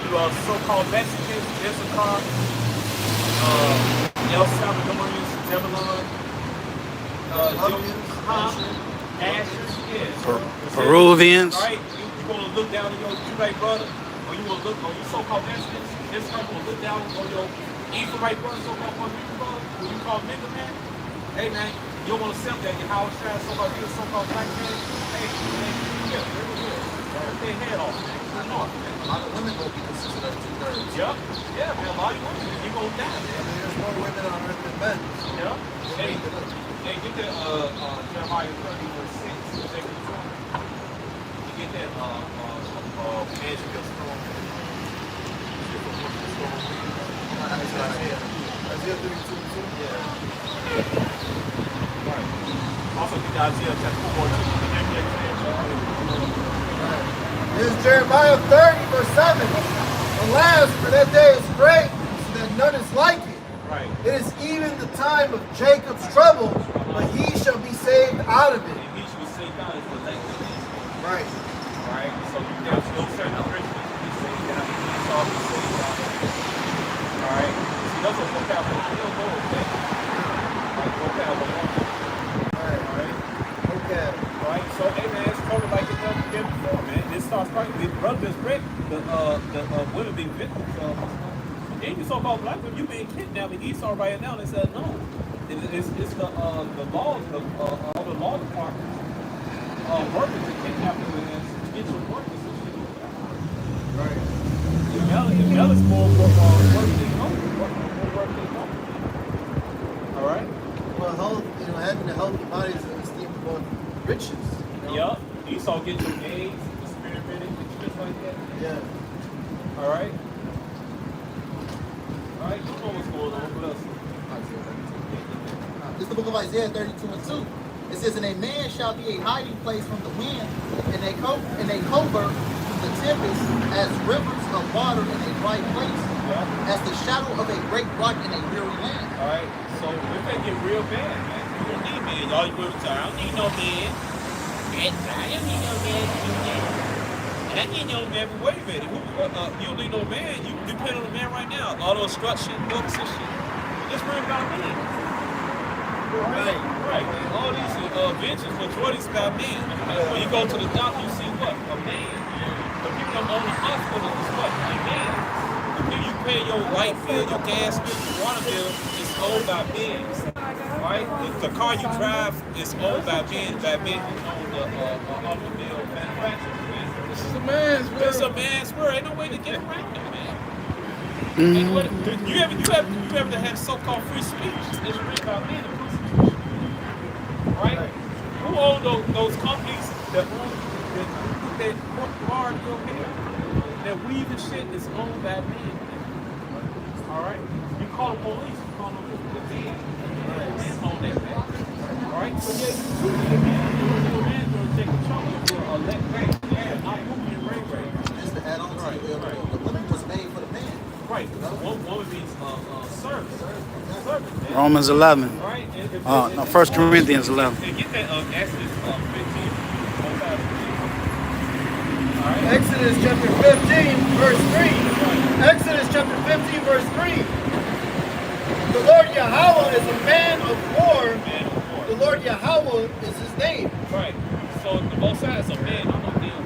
you so-called Mexicans, Issachar, El Salvadorians, Zebulon, Ashers, yeah. Peruvians. Right? You gonna look down on your Judite brother, or you gonna look on your so-called Mexicans, Issachar gonna look down on your Ephraimite brother, so-called Puerto Rican brother, who you call nigga, man. Hey, man, you don't want to accept that. Your Howard Shine, so-called you, so-called black man. Hey, man, here. Rip their head off, man. A lot of women will be considered as 2/3. Yep. Yeah, man, a lot of women, you gonna die, man. There's more women on earth than men. Yeah. Hey, get that Jeremiah 30:6. You get that magic of storm. Isaiah 32:2. Yeah. Right. Also get Isaiah chapter 14. This is Jeremiah 30, verse 7. Alas, for that day is great, so that none is like it. Right. It is even the time of Jacob's trouble, but he shall be saved out of it. And he shall be saved out of it. Right. Right? So there's no certain Christians be saved down here. Esau be saved down here. Alright? See, that's what vocab is. He'll go with that. Like vocab will go with Alright? Okay. Right? So, hey man, it's totally like it never been before, man. This starts right with brother just read the women being victims of. Then you so-called black women, you being kidnapped in Esau right now, and they said no. It's the laws, all the law departments, workers to kidnap you and get your workers and shit. Right. If Mellis more work than home. Alright? Well, health, having a healthy body is esteemed above riches. Yup. Esau get your gaze, the spirit ready, just like that. Yeah. Alright? Alright, you know what's going on. What else? This is the book of Isaiah 32:2. It says, and a man shall be a hiding place from the wind, and a covert from the tempest, as rivers of water in a dry place, as the shadow of a great rock in a weary land. Alright, so if they get real bad, man, you don't need men. Y'all you women say, I don't need no man. I don't need no man to do that. And I need no man, but wait a minute. You don't need no man. You depend on a man right now. All those instruction books and shit. Just worry about men. Right. All these inventions, majority's about men. When you go to the doctor, you see what? A man. The people that own the hospital is what? A man. You pay your light bill, your gas bill, your water bill, it's owned by men. Right? The car you drive is owned by men who own the automobile manufacturer. This is a man's world. It's a man's world. Ain't no way to get around it, man. Ain't no way to, you ever had so-called free speech? It's written about men in Constitution. Right? Who own those companies that work hard your hair? That weave and shit is owned by men. Alright? You call the police, you call them the men. Men own that man. Alright? So yeah, you need a man. Your man will take control of your elect bank. Yeah, not moving in Ray. Just to add on to the woman was made for the man. Right. One would be service. Service, man. Romans 11. Right? No, 1 Corinthians 11. And get that Exodus 15. Exodus chapter 15, verse 3. Exodus chapter 15, verse 3. The Lord Yahweh is a man of war. The Lord Yahweh is his name. Right. So the Most High is a man. I'm not being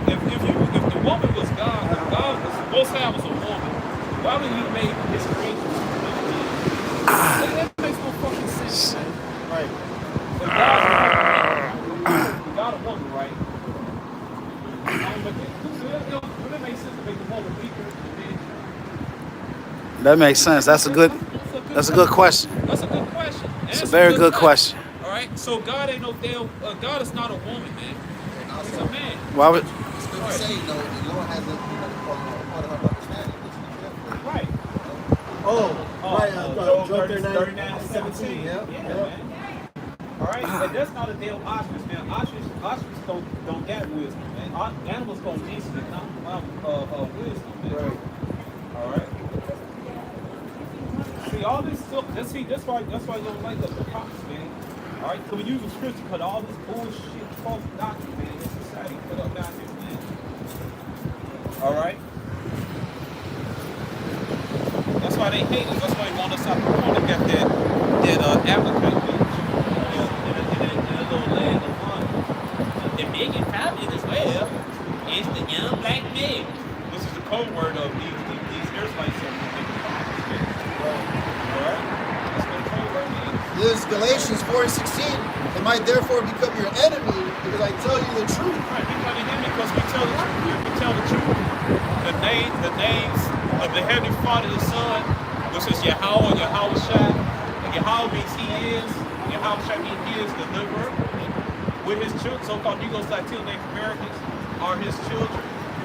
if the woman was God, if God was the Most High was a woman, why would he make his creation that makes no fucking sense. Right. If God a woman, right? Would it make sense to make the woman weaker than men? That makes sense. That's a good question. That's a good question. It's a very good question. All right. So God ain't no damn. God is not a woman, man. He's a man. Why would? It's still the same, though. The Lord has a part of her understanding. Right. Job 39 and 17. Yeah. Man. All right. And that's not a damn ostrich, man. Ostrich don't get wisdom, man. Animals go instinct, not wisdom, man. Right. All right. See, all this stuff. That's why you don't like the prophets, man. All right. So we use the scripture to cut all this bullshit, false doctrine, man. This society put up down here, man. All right. That's why they hate us. That's why they want us out the corner. Got that applicant bitch in a little land of fun. The biggest problem as well is the young black man. This is the code word of these Israelites. Alright? That's what the code word is. This is Galatians 4:16. It might therefore become your enemy because I tell you the truth. Right, we come to him because we tell the truth. We tell the truth. The names of the Heavenly Father, the Son, which is Yahweh, Yahweh Shai. And Yahweh means he is. Yahweh Shai means he is the deliverer. With his children, so-called Negroes, Latino, Native Americans are his children.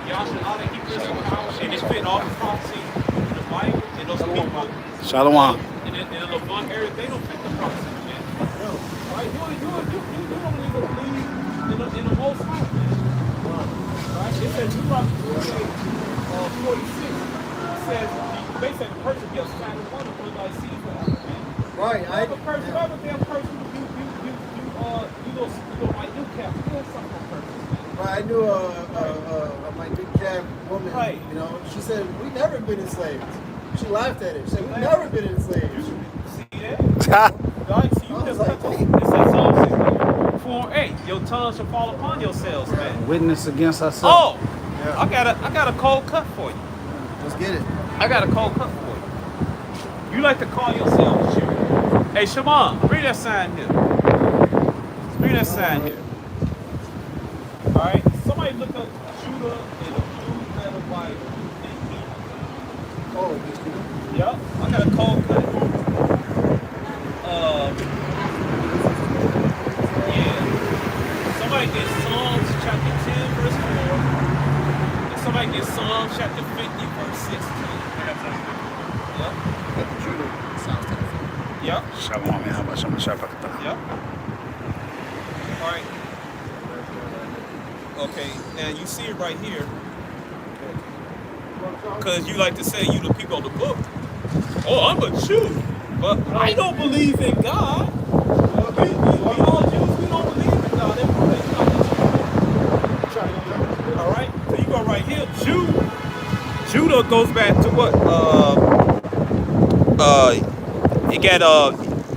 Yahshua, all that he brings in power, and it's fit all the prophecy in the Bible, and those people. Shalom. In the Levant area, they don't fit the prophecy, man. Right? You don't even believe in the Most High, man. Right? It says Deuteronomy 46. It says basically the person gets kind of one of like seed forever, man. Right. Whatever damn person you like you cap, you know something on purpose, man. But I knew my big cab woman, Right. you know, she said, we never been enslaved. She laughed at it. She said, we never been enslaved. See that? Right? See, you just cut this. It says Psalm 64 8. Your tongue shall fall upon yourselves, man. Witness against herself. Oh, Yeah. I got a cold cut for you. Let's get it. I got a cold cut for you. You like to call yourself Jew. Hey, Shimon, bring that sign here. Bring that sign here. All right. Somebody look up Judah in a blue letter Bible. Oh, Yep. I got a cold cut. Yeah. Somebody get Psalms chapter 10, verse 4. And somebody get Psalms chapter 50, verse 16. Yep. Yep. Shalom, how about some Yep. All right. Okay. Now you see it right here. Because you like to say you the people of the book. Oh, I'm a Jew. But I don't believe in God. We all Jews, we don't believe in God. Everybody's not the Jew. All right? So you go right here. Judah goes back to what?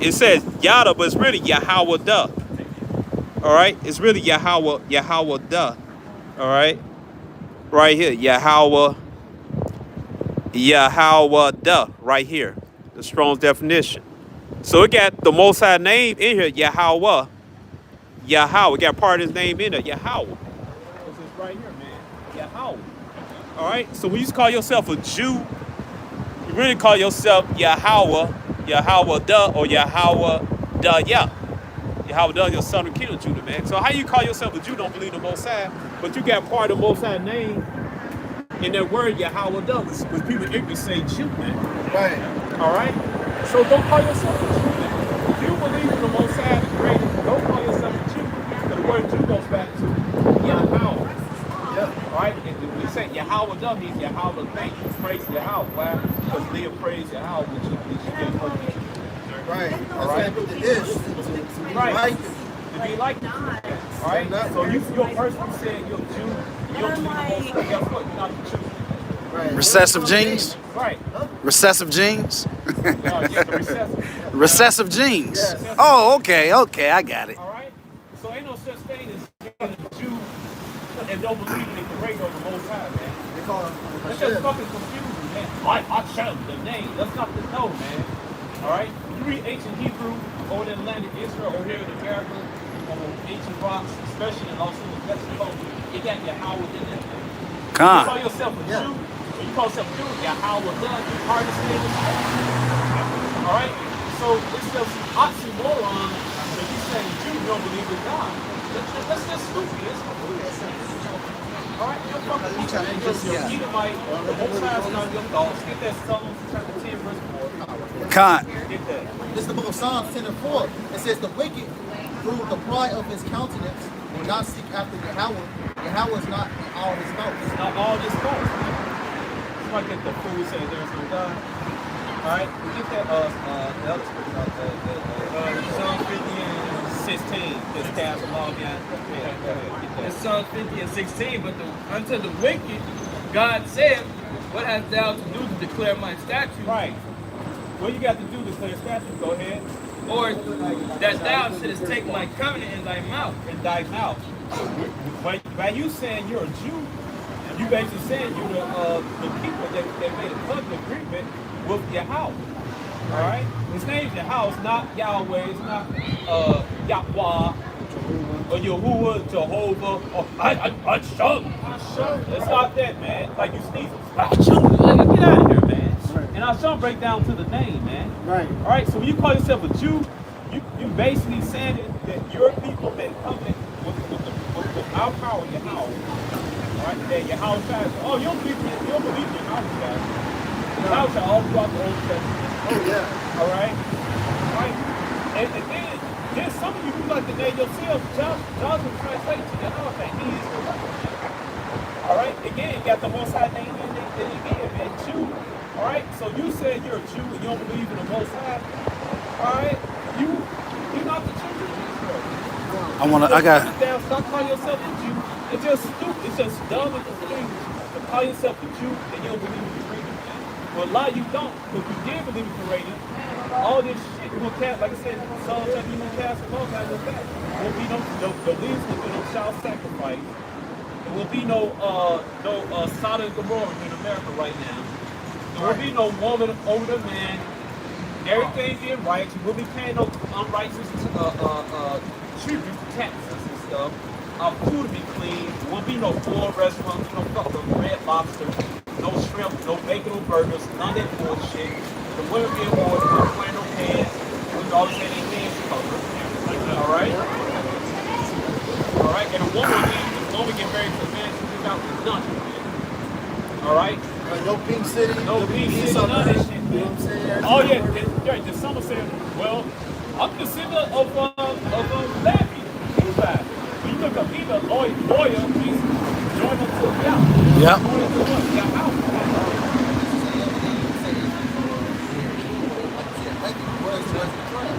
It says Yada, but it's really Yahweh Duh. All right? It's really Yahweh Duh. All right? Right here. Yahweh Duh. Right here. The Strong's definition. So it got the Most High name in here, Yahweh. Yahweh. It got part of his name in there, Yahweh. This is right here, man. Yahweh. All right? So when you call yourself a Jew, you really call yourself Yahweh Duh, or Yahweh Duh Yah. Yahweh Duh, your son of King of Judah, man. So how you call yourself a Jew, don't believe the Most High, but you got part of the Most High name in that word Yahweh Duh, which people ignorantly say Jew, man. right. All right? So don't call yourself a Jew, man. If you believe in the Most High, the Creator, don't call yourself a Jew. The word Jew goes back to Yahweh. Yeah. All right? And we say Yahweh Duh means Yahweh thank you, praise Yahweh. Why? Because Leah praised Yahweh, which you get from me. Right. All right. That's what it is. To be Right. like To be like them. All right? So your person said you're a Jew, you don't believe the Most High. Guess what? You're not the Jew. right. Recessive genes? Right. Recessive genes? Yeah, the recessive. Recessive genes. Yes. Oh, okay, I got it. All right? So ain't no such thing as being a Jew and don't believe in the Creator of the Most High, man. They call him That's just fucking confusing, man. I shall the name. That's not the no, man. All right? When you read ancient Hebrew over in the land of Israel, over here in America, on ancient rocks, especially in Los Angeles, Mexico, it got Yahweh in there, man. You call Con. yourself a Yeah. Jew, when you call yourself a Jew, Yahweh Duh, you part of the state of all right? So it's just oxymoron when you say Jew don't believe in God. That's just stupid. All right, you're fucking you're Edomite. The Most High is not your thoughts. Get that Psalms chapter 10, verse 4. Con. Get that. This is the book of Psalms 10 and 4. It says, the wicked, through the pride of his countenance, will not seek after Yahweh. Yahweh is not in all his thoughts. Not all this thoughts. Somebody get the fool saying there's no God. All right, we get that Psalm 50 and 16. Just cast them all behind. Go ahead. It's Psalm 50 and 16, but unto the wicked, God said, what hast thou to do to declare my statutes? Right. What you got to do to clear statutes? Go ahead. Or that thou shouldest take my covenant in thy mouth. In thy mouth. By you saying you're a Jew, you basically saying you're the people that made a covenant agreement with Yahweh. All right? His name's Yahweh. It's not Yahweh. It's not Yahweh. Or Yahuwah, Jehovah, or Asham. It's not that, man. Like you sneeze. Asham. Like, get out of here, man. And Asham break down to the name, man. Right. All right, so when you call yourself a Jew, you basically saying that your people that covenant with our power, Yahweh. All right, that Yahweh says, oh, you don't believe in Yahweh says. Yahweh says all throughout the Old Testament. Oh, yeah. All right? And then there's some of you who like to name yourselves. John will translate to Yahweh that he is the right. All right? Again, you got the Most High name in it again, man. Jew. All right? So you said you're a Jew and you don't believe in the Most High. All right? You're not the children of Israel. I got Stop calling yourself a Jew. It's just stupid. It's just dumb and things to call yourself a Jew and you don't believe in the creator. Well, a lot of you don't. But if you did believe in the creator, all this shit will cast, like I said, Psalm 7, you will cast them all guys will back. There will be the leaves will be no child sacrifice. There will be no Sodom and Gomorrah in America right now. There will be no woman over the man. Everything being right. You will be paying no unrighteous tribute, taxes and stuff. Our food will be clean. There will be no foreign restaurants, no fucking red lobster, no shrimp, no bacon, no burgers, none of that bullshit. The women being warned, no wearing no pants. We always say their hands covered. Alright? Alright? And the woman get very convinced to pick out the dungeon. Alright? No pink city. No pink city, none of that shit. You know what I'm saying? Oh yeah, the summer said, well, I'm the singer of Lappy. He's back. When you look up either lawyer, please join them to the out. Yep.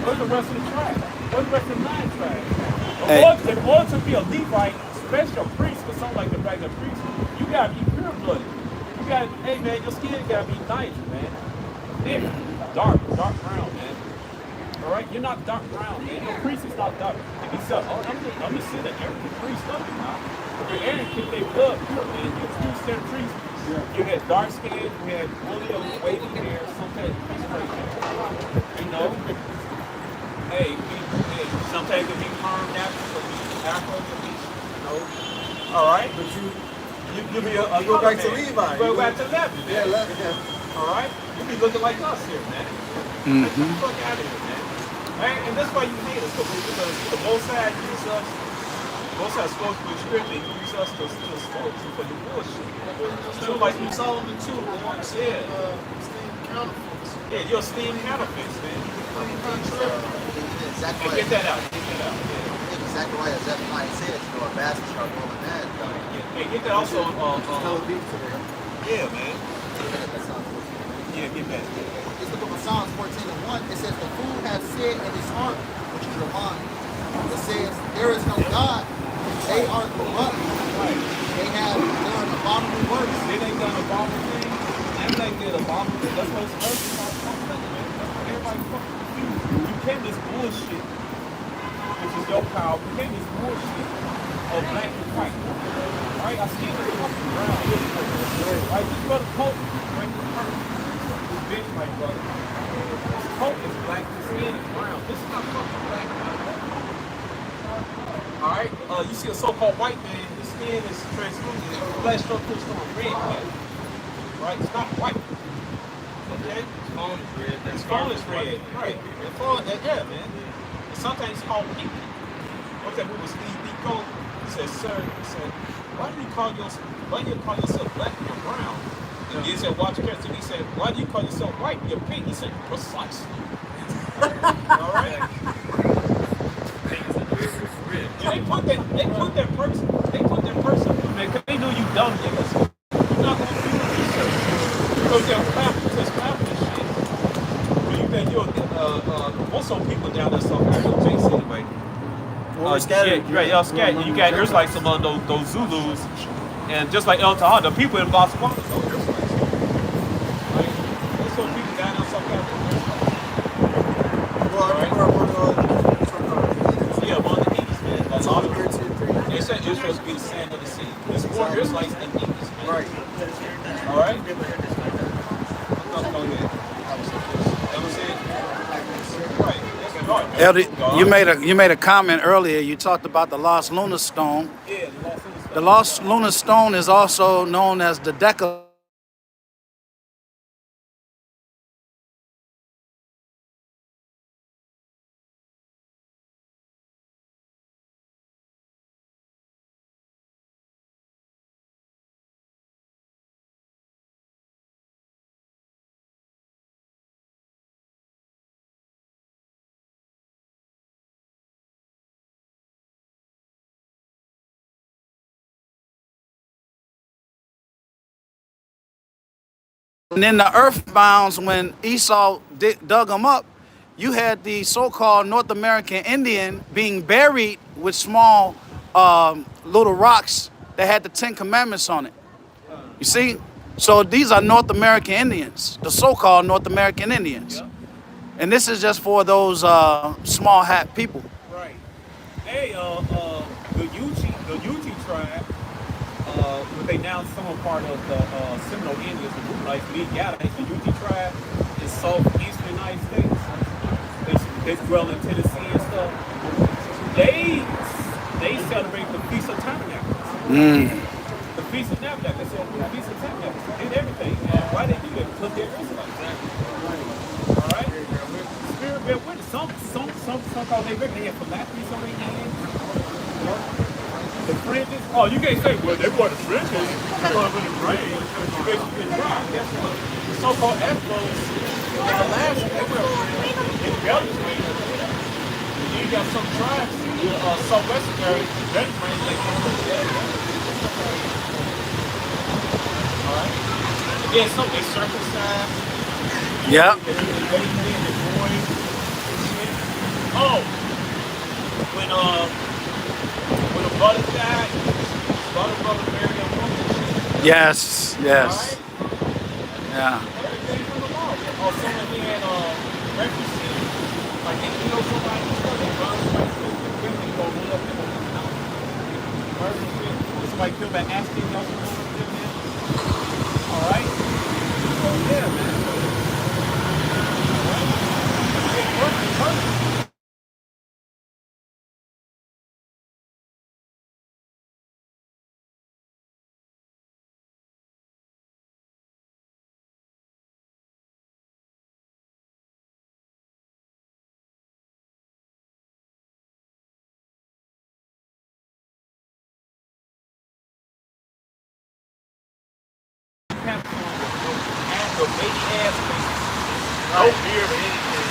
Where's the rest of the trash? Where's the rest of the nine trash? Hey. In order to be a Levite, special priest for something like the regular priest, you gotta be pure blooded. You gotta, hey man, your skin gotta be nice, man. Yeah, dark brown, man. Alright, you're not dark brown, man. Your priest is not dark. If he said, oh, I'm just saying that every priest of you now. If Aaron keep their blood pure, man, you two set priests. You had dark skin, you had woolly or wavy hair, some kind of priest right there. You know? Hey, sometimes it can be perm natural, it can be afro, it can be, you know. Alright? But you be a go back to man. Levi. You go back to Levi. Yeah, Levi. Yeah. Alright? You be looking like us here, man. Get the fuck out of here, man. And that's why you hate us, because the both sides use us, both sides supposed to be strictly use us to exploit you for the bullshit. So like you Solomon too, boy. Yeah. Steam counterfeits. Yeah, you're steam counterfeits, man. Exactly. Get that out. Yeah. Zechariah Zephaniah says, you know, a bastard shall go in that. Hey, get that also. Yeah, man. Yeah, get that. It's the book of Psalms 14:1. It says, the fool has said in his heart, which is your mind. It says, there is no God. They are corrupt. They have done abominable works. They ain't done abominable things. Everything did abominable. That's what it's supposed to be. Everybody fucking confused. You can't this bullshit, which is your power. You can't this bullshit of black and white. Alright, I see this fucking brown. Alright, this brother Pope, right? This bitch, my brother. This coat is black, his skin is brown. This is not fucking black and white. Alright, you see a so-called white man, his skin is translucent, his flesh stroke puts on red, man. Right? It's not white. Okay? His phone is red. His phone is red. Right. His phone, yeah, man. And sometimes it's called pink. What's that movie? Steve Biko? He said, sir, why do you call yourself black and you're brown? And he said, watch carefully. He said, why do you call yourself white and you're pink? He said, precisely. Alright? And they put that person, man, because they know you dumb niggas. You're not gonna do research. Because they're clapping this shit. But you think most of people down there South Africa, Jason, anyway. Scattered. Yeah, y'all scattered. You got there's like some of those Zulus, and just like El Tahad, the people in Botswana, there's like right? There's some people down there South Africa. Well, I remember Yeah, one of the East, man. A lot of them. They said Israel's be the sand of the sea. There's more Israelites than East, man. Right. All right. Elder, you made a comment earlier. You talked about the lost lunar stone. Yeah, The lost lunar stone is also known as the Deca. And in the earth bounds, when Esau dug them up, you had the so-called North American Indian being buried with small little rocks that had the 10 Commandments on it. You see? So these are North American Indians, the so-called North American Indians. Yep. And this is just for those small hat people. Right. Hey, the Yuchi tribe, but they now some part of the Seminole Indians, the like Lee Gallatin, the Yuchi tribe in southeastern United States. They dwell in Tennessee and stuff. They celebrate the Feast of Tabernacles. The Feast of Tabernacles. They celebrate the Feast of Tabernacles. They did everything. And why they do that? Because they're Israelites. All right. Spirit bear witness. Some call they reckon they have phylacteries on their hands. The fringes. Oh, you can't say, well, they wore the fringes. When it rained, you basically dry. Guess what? The so-called Afros in Alaska, they wear fringes. In Belgium, you got some tribes, southwestern area, that fringe, they can't put together. All right. Again, some they circumcised. Yep. Oh, when a brother died, brother married a woman. Yes, yes. Right? Yeah. Everything from the law. Or someone he had refugees, like they kill somebody, they run somebody, they go run up in the house. Somebody killed by asking y'all to run up in there. All right. So yeah, man. Perfect.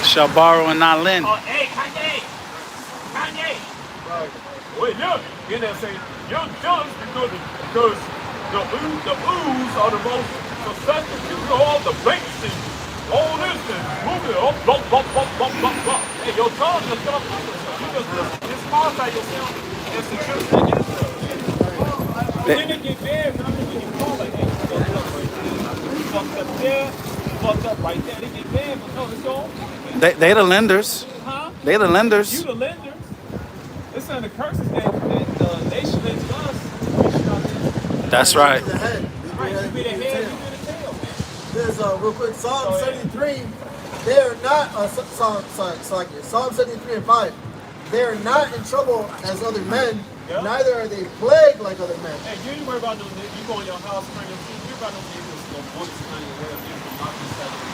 Shall borrow and not lend. Oh, hey, Kanye! Wait, look, in there say, young guns because the ooze are the most successful. You know all the banks and all this and moving it up, blah. Hey, your tongue just got up. You just disqualify yourself as the children of Israel. Then they get bad when you call like that. You fucked up there, you fucked up right there. They get bad, but no, it's your own. They the lenders. Huh? They the lenders. You the lenders. It's on the curses that the nation lends us. That's right. The head. Right, you be the head, you be the tail, man. There's real quick, Psalm 73. They are not Psalm 73 and 5. They are not in trouble as other men. Yep. Neither are they plagued like other men. Hey, you ain't worry about no niggas. You go in your house, bring them food. You about no niggas, no voice, kind of whatever. You from my perspective.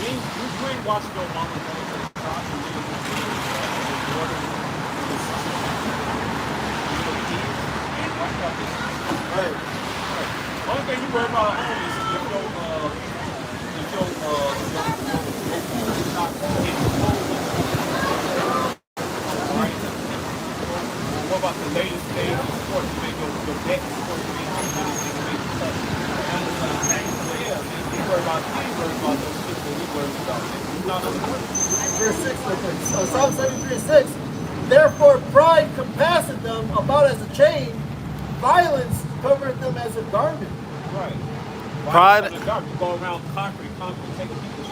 You ain't watching your mama go to the top and you Right. only thing you worry about at home is if your food is not getting cold. Alright? What about the latest stage of sports? You make your deck sports to make tough. Yeah, man. You worry about those shit that we worry about. You not Verse 6, real quick. Psalm 73 and 6. Therefore pride compasseth them about as a chain, violence covereth them as a garment. right. Pride. You go around conquering, taking people.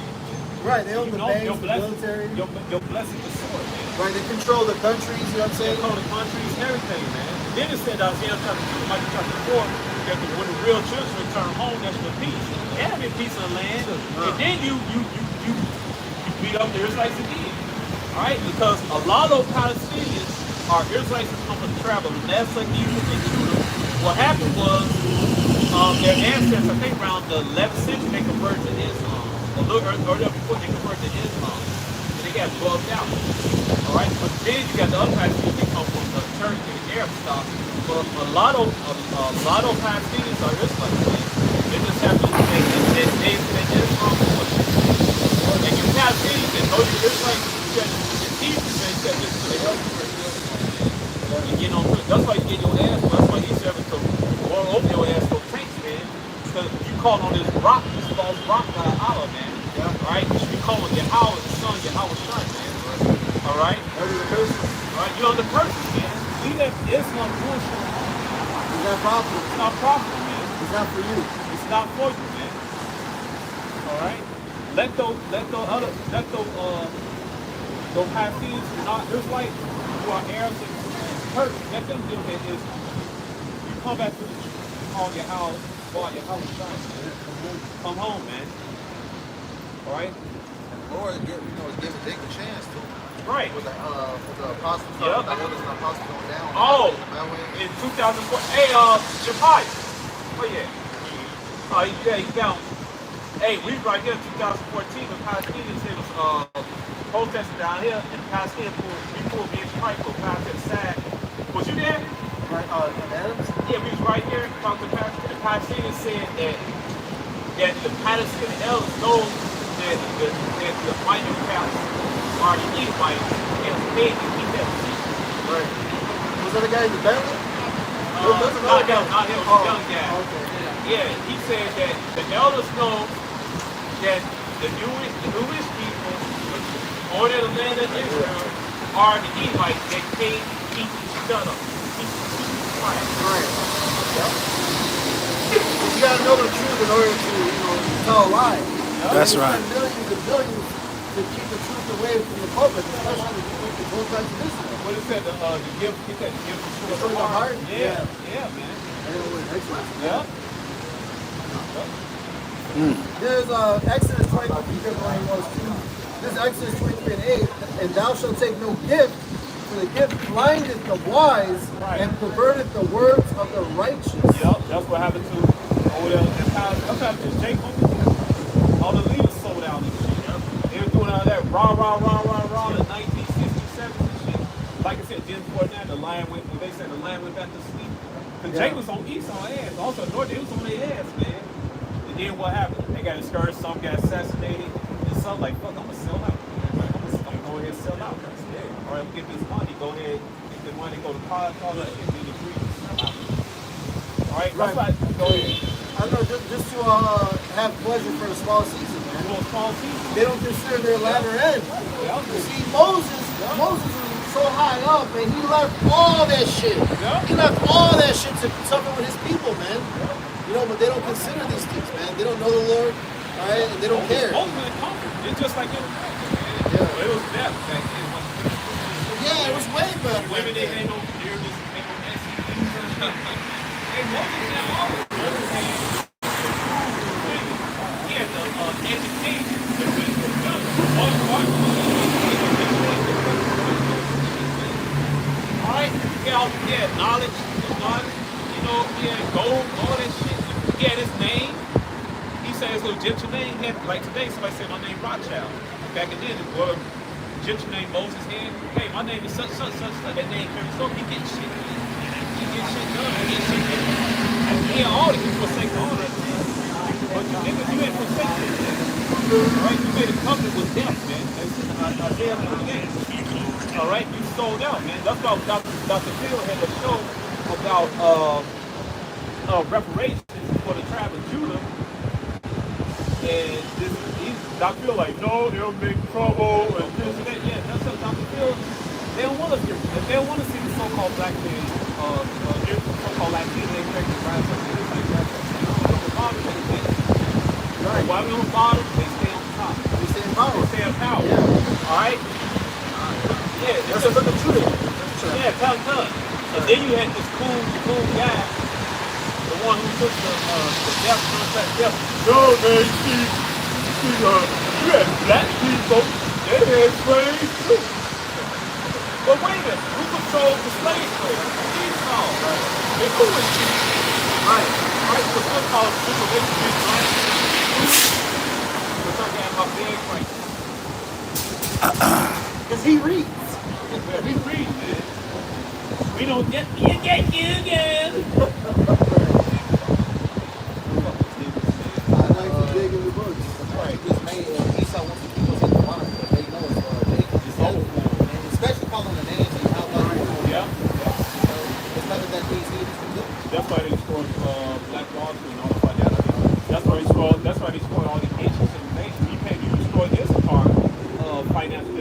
Right, they own the banks, your the blessing, military. your blessing is sword, man. Right, they control the countries, you know what I'm They saying? control the countries and everything, man. Then it said Isaiah chapter 2, Micah chapter 4, that when the real children return home, that's for peace. There have been peace in the land. And then you beat up the Israelites again. Alright? Because a lot of those Palestinians are Israelites who come from travel. Manasseh, Egypt, and Judah. What happened was their ancestors, I think around the 11th century, they converted to Islam. A little earlier before they converted to Islam. And they got bugged out. Alright? But then you got the other Palestinians that come from the Turkey and Arab stock. But a lot of Palestinians are Israelites, man. They just have to they Islam worship. And you Palestinians that know you're Israelites, you got to teach them, man. You got to listen to the health and get on good. That's why you get your ass. That's why he's having to roll over your ass for tanks, man. Because you call on this rock, this false rock by Allah, man. Alright? You should be calling Yahweh the Son, Yahweh Shun, man. Alright? Alright, you're on the curses, man. See that Islam bullshit. Is that profitable? It's not profitable, man. It's not for you. It's not for you, man. All right. Let those Palestinians not. It's like who are Arabs and Turks. Let them do it. Is you come back to on your house, go out your house, come home, man. All right. Lord, give Jake a chance too. Right. With the apostles, Yep. the elders and apostles going down. Oh, That way. in 2004. Hey, Chicago. Oh yeah. Oh yeah, you found. Hey, we right here in 2014. The Palestinians it was protesting down here, and the Palestinians pulled me and Strike go back to the side. Was you there? Right, Adams? Yeah, we was right here. Talking to the Palestinians said that the Palestinian elders know that the minor Palestinians are the Edomites and paid to keep that secret. Right. Was that the guy in the Bentley? Not him, the young guy. Okay. Yeah, he said that the elders know that the Jewish people on the land of Israel are the Edomites that can't keep shut up. Right. Yep. You gotta know the truth in order to, tell a lie. That's You right. spend millions and billions to keep the truth away from the public, especially the both sides of Israel. What is that? The gift, get that gift Destroy the heart? Yeah, man. Yeah. There's Exodus 23, This is Exodus 23 and 8. And thou shalt take no gift, for the gift blindeth the wise and perverteth the words of the righteous. Yep, that's what happened to over there in Palace. That's what happened to Jacob. All the leaders sold out and shit. They were doing all that rah in 1967 and shit. Like I said, then before that, the lion went, when they said the lion went back to sleep. Because Jacob was on Esau's ass. Also, North, they was on their ass, man. And then what happened? They got discouraged, some got assassinated, and some like, fuck, I'm gonna sell out. I'm gonna go ahead and sell out. Or I'm get this money, go ahead, get the money, go to college, all that, and then agree to sell out. All right, that's right. Go ahead. I know, just to have pleasure for a small season, man. For a small season. They don't consider their latter end. Yeah. You see, Moses was so high up, and he left all that shit. Yeah. He left all that shit to suffer with his people, man. But they don't consider these things, man. They don't know the Lord, all right, and they don't care. Ultimately comfort. It's just like everything, man. Yeah. It was death back then. Yeah, it was way better. Women, they ain't no dearness, ain't no messy. Hey, Moses now always. He had the education. All right, knowledge, gold, all that shit. He had his name. He said his little Egyptian name. Like today, somebody said my name Rothschild. Back in then, the word Egyptian name Moses had. Hey, my name is such. That name carries over. He gets shit. He gets shit done. He gets shit done. And yeah, all this is forsake all that, man. But you niggas, you ain't forsake it, man. Right? You made a covenant with death, man. That's in Isaiah 48. All right? You sold out, man. That's why Dr. Phil had a show about reparations for the tribe of Judah. And Dr. Phil like, no, they'll make trouble and this and that. Yeah, that's what Dr. Phil, they don't want us here. If they don't want to see the so-called black men, so-called Latino, they expect to rise up and like that. On the bottom, they stay. Right. While we're on the bottom, they stay on top. They stay in power. They stay in power. Yeah. All right? Yeah, That's just the truth. Yeah, tell them. And then you had this cool guy, the one who took the death contract death. No, man, you had black people, they had slaves too. But wait a minute, who controlled the slave trade? Esau. They who was cheap. Right. Right, what's good called supervision, right? We're talking about big prices. Because he reads. We read, man. We don't get you again. I like to dig in the books. Right, just made Esau wants to keep us in the bond because they know Jacob is old, and especially calling the names and how much. Yeah. It's nothing that these leaders can do. That's why they destroyed Black Wall Street and all of that. That's why they destroyed all the ancient civilizations. You can't destroy this part of financial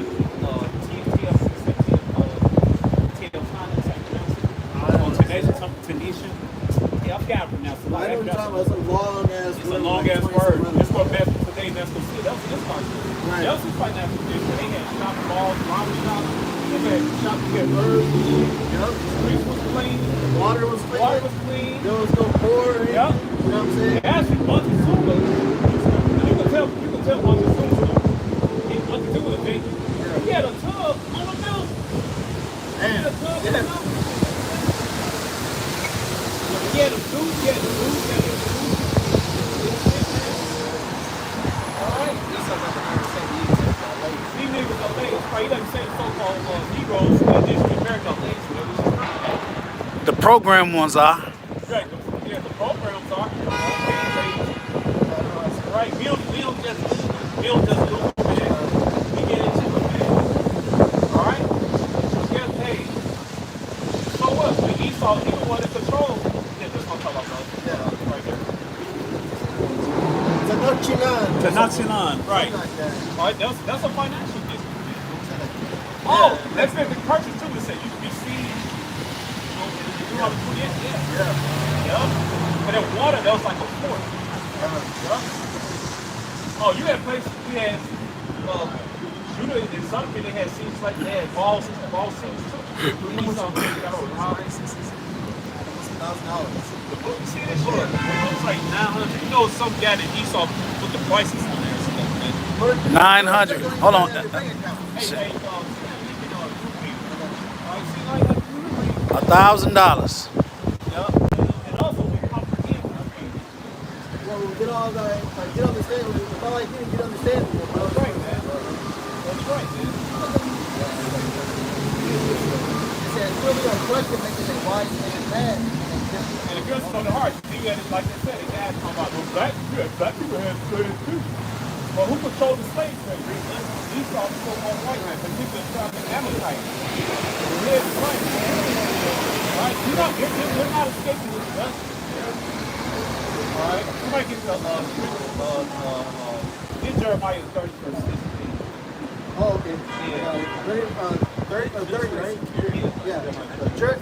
Tunisia. They had shop balls, barber shop. They had shop to get birds. Yep. Streets was clean. Water was clean. Water was clean. There was no poor. Yep. You know what I'm saying? Actually, Montezuma, you can tell Montezuma, Montezuma was big. He had a tub on the mountain. He had a tub on the mountain. He had a booth, he had a booth, he had a booth. Alright? These niggas are late. He doesn't say the so-called Negroes in this America are late. The program ones are. Right, yeah, the programs are. Right, we don't just lose, man. We get into it, man. Alright? Get paid. So what? When Esau, he the one in control. Yeah, this one talk about that. Yeah, right there. Tenochtitlan. Right. Alright, that's a financial business. Oh, that's been the purchase too. It said you can be seen. Yeah. But that water, that was like a fort. Oh, you had places, we had, Judah in some they had scenes like they had ball scenes too. The book, you see this shit? It was like 900. You know, some guy that Esau put the prices on there. 900. Hold on. Hey, $1,000. yeah. And also, we comprehend. Well, we get all the, like, get understanding. It's all I can get understanding. That's right, man. That's right, man. It says, really a question making a wise man mad. And the girls on the heart, you see, like they said, they asked talking about, well, black people had slaves too. Well, who controlled the slave trade? Esau, the so-called white man, particularly South Amalekite. The red slave. Right? You're not escaping this justice. Alright? Somebody get get Jeremiah 30 verse 16. Oh, okay. Yeah. 30, right? Yeah.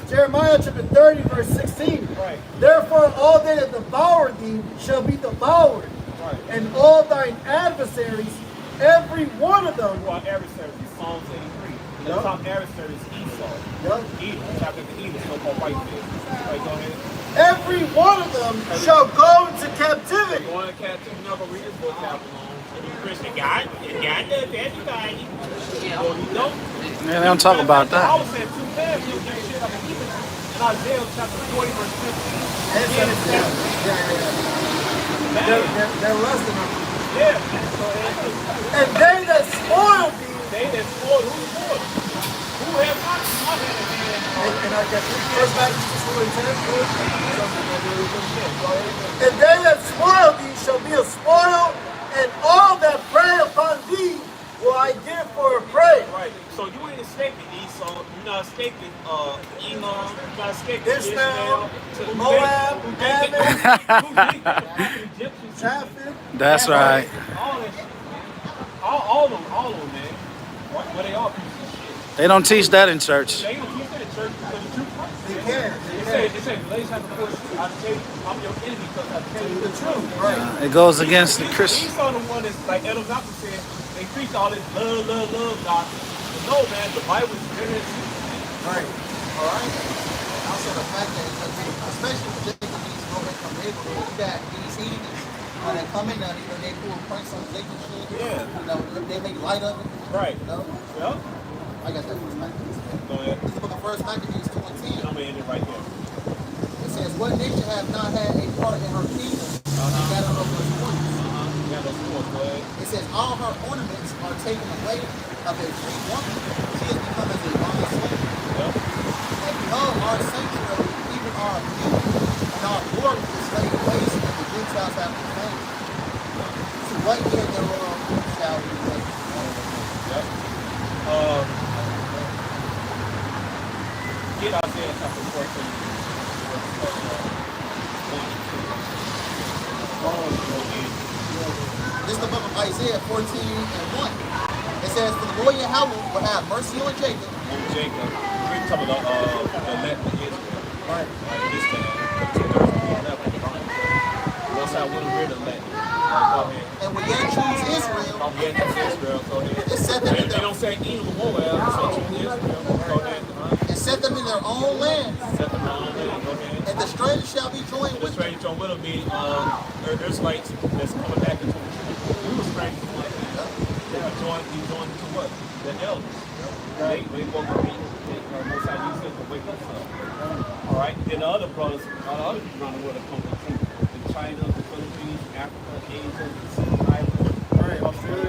Jeremiah chapter 30, verse 16. Right. Therefore, all they that devour thee shall be devoured, Right. and all thine adversaries, every one of them. Who are adversaries? Psalms 83. The Yep. top adversary is Esau. Yep. Edom, chapter to Edom, so-called white man. Right, go ahead. Every one of them shall go into captivity. Go on to captivity. You're not going to read this book now. You Christian God does everybody. Oh, you don't? Man, they don't talk about I that. was saying too fast, you'll get shit up even in Isaiah chapter 40, verse 15. They're less than them. Yeah. And they that spoil thee. They that spoiled, who spoiled? Who have not had a hand? And I guess first back to 10. And they that spoil thee shall be a spoil, and all that prey upon thee will I give for a prey. Right. So you ain't escaping Esau. You're not escaping Elon. You're not escaping Ishmael, to Moab, Ammon, Egyptians. Japheth. That's right. All that shit. All of them, man. But they all pieces of shit. They don't teach that in church. They don't teach that in church because the truth hurts. They can. It say, Galatians chapter 4, I'll tell you, I'm your enemy because I tell you the truth. Right. It goes against the Christian. Esau the one that's like Edom Doctor said, they preach all this love doctrine. But no, man, the Bible is very Right. All right. Also the fact that, especially with Jacob in these low-income neighborhoods, you got these heathens that come in there, they pull pranks on Jacob shit. Yeah. You know, they make light of it. Right. You know? Yep. I got that first Maccabees. Go ahead. This is the book of First Maccabees 2 and 10. I'm going to end it right there. It says, what nation hath not had a part in her kingdom? And that of her spoils. Yeah, those four, go ahead. It says, all her ornaments are taken away of a free woman. She has become as a bond slave. Yep. And behold, our sanctuary, even our beauty, and our glory is laid waste, and the Gentiles have profaned. To what year thereof shall we wait? Yep. Get Isaiah chapter 14. This is the book of Isaiah 14 and 1. It says, for the Lord Yahweh will have mercy on Jacob. On Jacob. We're talking about the elect of Israel. Right. This time. The 2 verse 11. Most I wouldn't wear the land. Go ahead. And when they choose Israel, Oh, yeah, that's Israel. Go ahead. it set them in They their, don't say Edom or Moab, so choose Israel. Go ahead. it set them in their own land, Set them on land. Go ahead. and the stranger shall be joined The with them. stranger will be Israelites that's coming back into the truth. We were strangers. You joined to what? The elders. They woke up. Most I use it to wake us up. All right. Then the other brothers, all the other people around the world are coming to the truth. In China, the Philippines, Africa, Asia, the Sea Islands,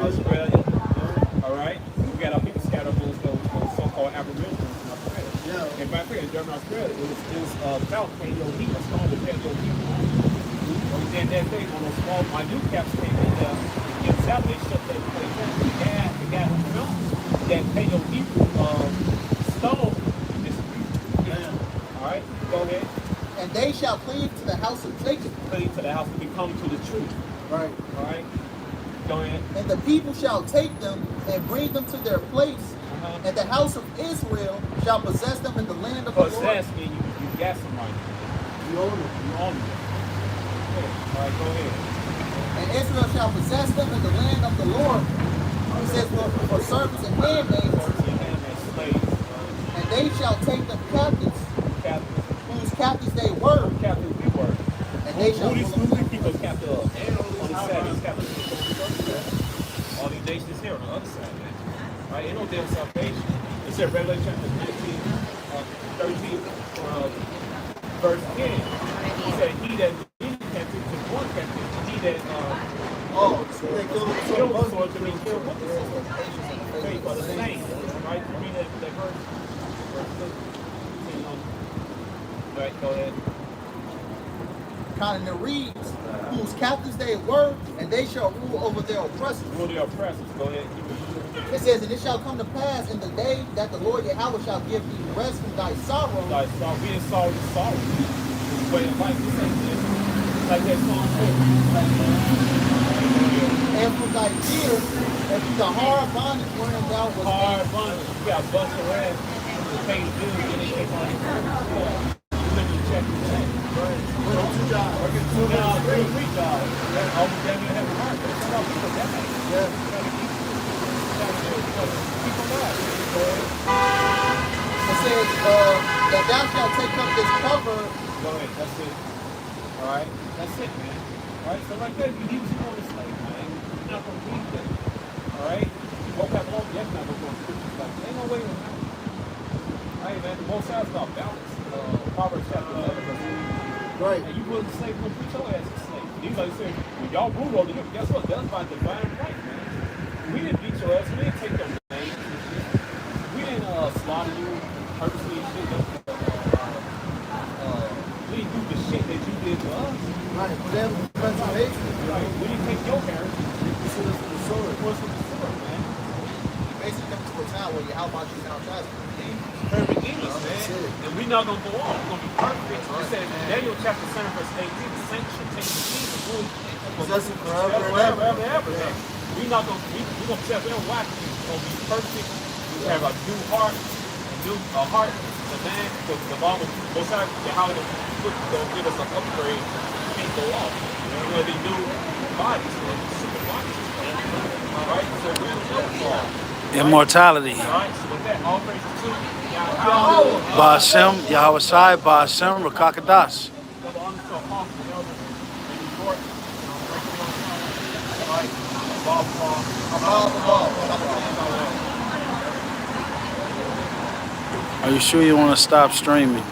Australia. All right. We got our people scattered those so-called Aboriginals in Australia. Yeah. And back there, during Australia, it was about paleo heat, a storm with paleo heat. And then that day, when those small, minute caps came in there, in South, they shut that place down. The guy who filmed that paleo heat stone disappeared. All right, go ahead. And they shall cleave to the house of Jacob. Cleave to the house to become to the truth. Right. All right, go ahead. And the people shall take them and bring them to their place. And the house of Israel shall possess them in the land of the Lord. Possess means you got somebody. You own it. You own them. All right, go ahead. And Israel shall possess them in the land of the Lord. He says, for servants and handmaids. Slaves. And they shall take them captives, Captives. whose captives they were. Captives we were. And they shall Who these rule them. people captive of? On the side, these captives. All these nations here on the other side, man. Right? Ain't no damn salvation. It said Revelation chapter 13, verse 10. He said, he that is captive is born captive. He that So they kill the killed the sword. sword to be killed with the sword. Faith for the same. Right? Read that verse. Verse 2. Right, go ahead. And it reads, whose captives they were, and they shall rule over their oppressors. Rule the oppressors. Go ahead. It says, and it shall come to pass in the day that the Lord Yahweh shall give thee rest from thy sorrow. Like, we didn't sorrow the sorrow. But like this ain't this. Like that song said. And from thy fear, and from the hard bondage wherein thou was Hard bondage. You got bust your ass to pay the bills, and they take all your money. You live in check to check. Two jobs. Working 2 jobs, 3 jobs. That's all damn near have a heart. That's how people that ain't. Yeah. It says that thou shalt take up this cover. Go ahead, that's it. Alright, that's it, man. Alright, so right there, he was on the slave, man. You're not gonna read that. Alright? You woke up all yes, not gonna go scriptures like that. Ain't no way around it. Alright, man, the most sides about balance. Proverbs chapter 11, verse 3. Right. And you put the slave, gonna put your ass in slave. He's like saying, when y'all rule over you, guess what? That's by divine right, man. We didn't beat your ass, we didn't take your name. We didn't slaughter you purposely and shit. We didn't do the shit that you did to us. Right. For them, preservation. Like, we didn't take your heritage. This is the sword. What's with the sword, man? Basically comes to a time where Yahweh you now tries to redeem. Perfect English, man. And we're not gonna go on. We're gonna be perfect. It says in Daniel chapter 7, verse 18, the saints shall take the kingdom and rule Possess it forever and forever, ever. ever, man. We're not gonna tell we don't watch it. We're gonna be perfect. We have a new heart, a heart, the man, the law will most time how it will give us an upgrade. We can't go off. We're gonna be new bodies, man. Super bodies. Alright, so we're gonna go. Immortality. Alright, so with that, all praise to Yahweh. Ba'ashem, Yahweh Shai, Ba'ashem, Rakakadas. Are you sure you want to stop streaming?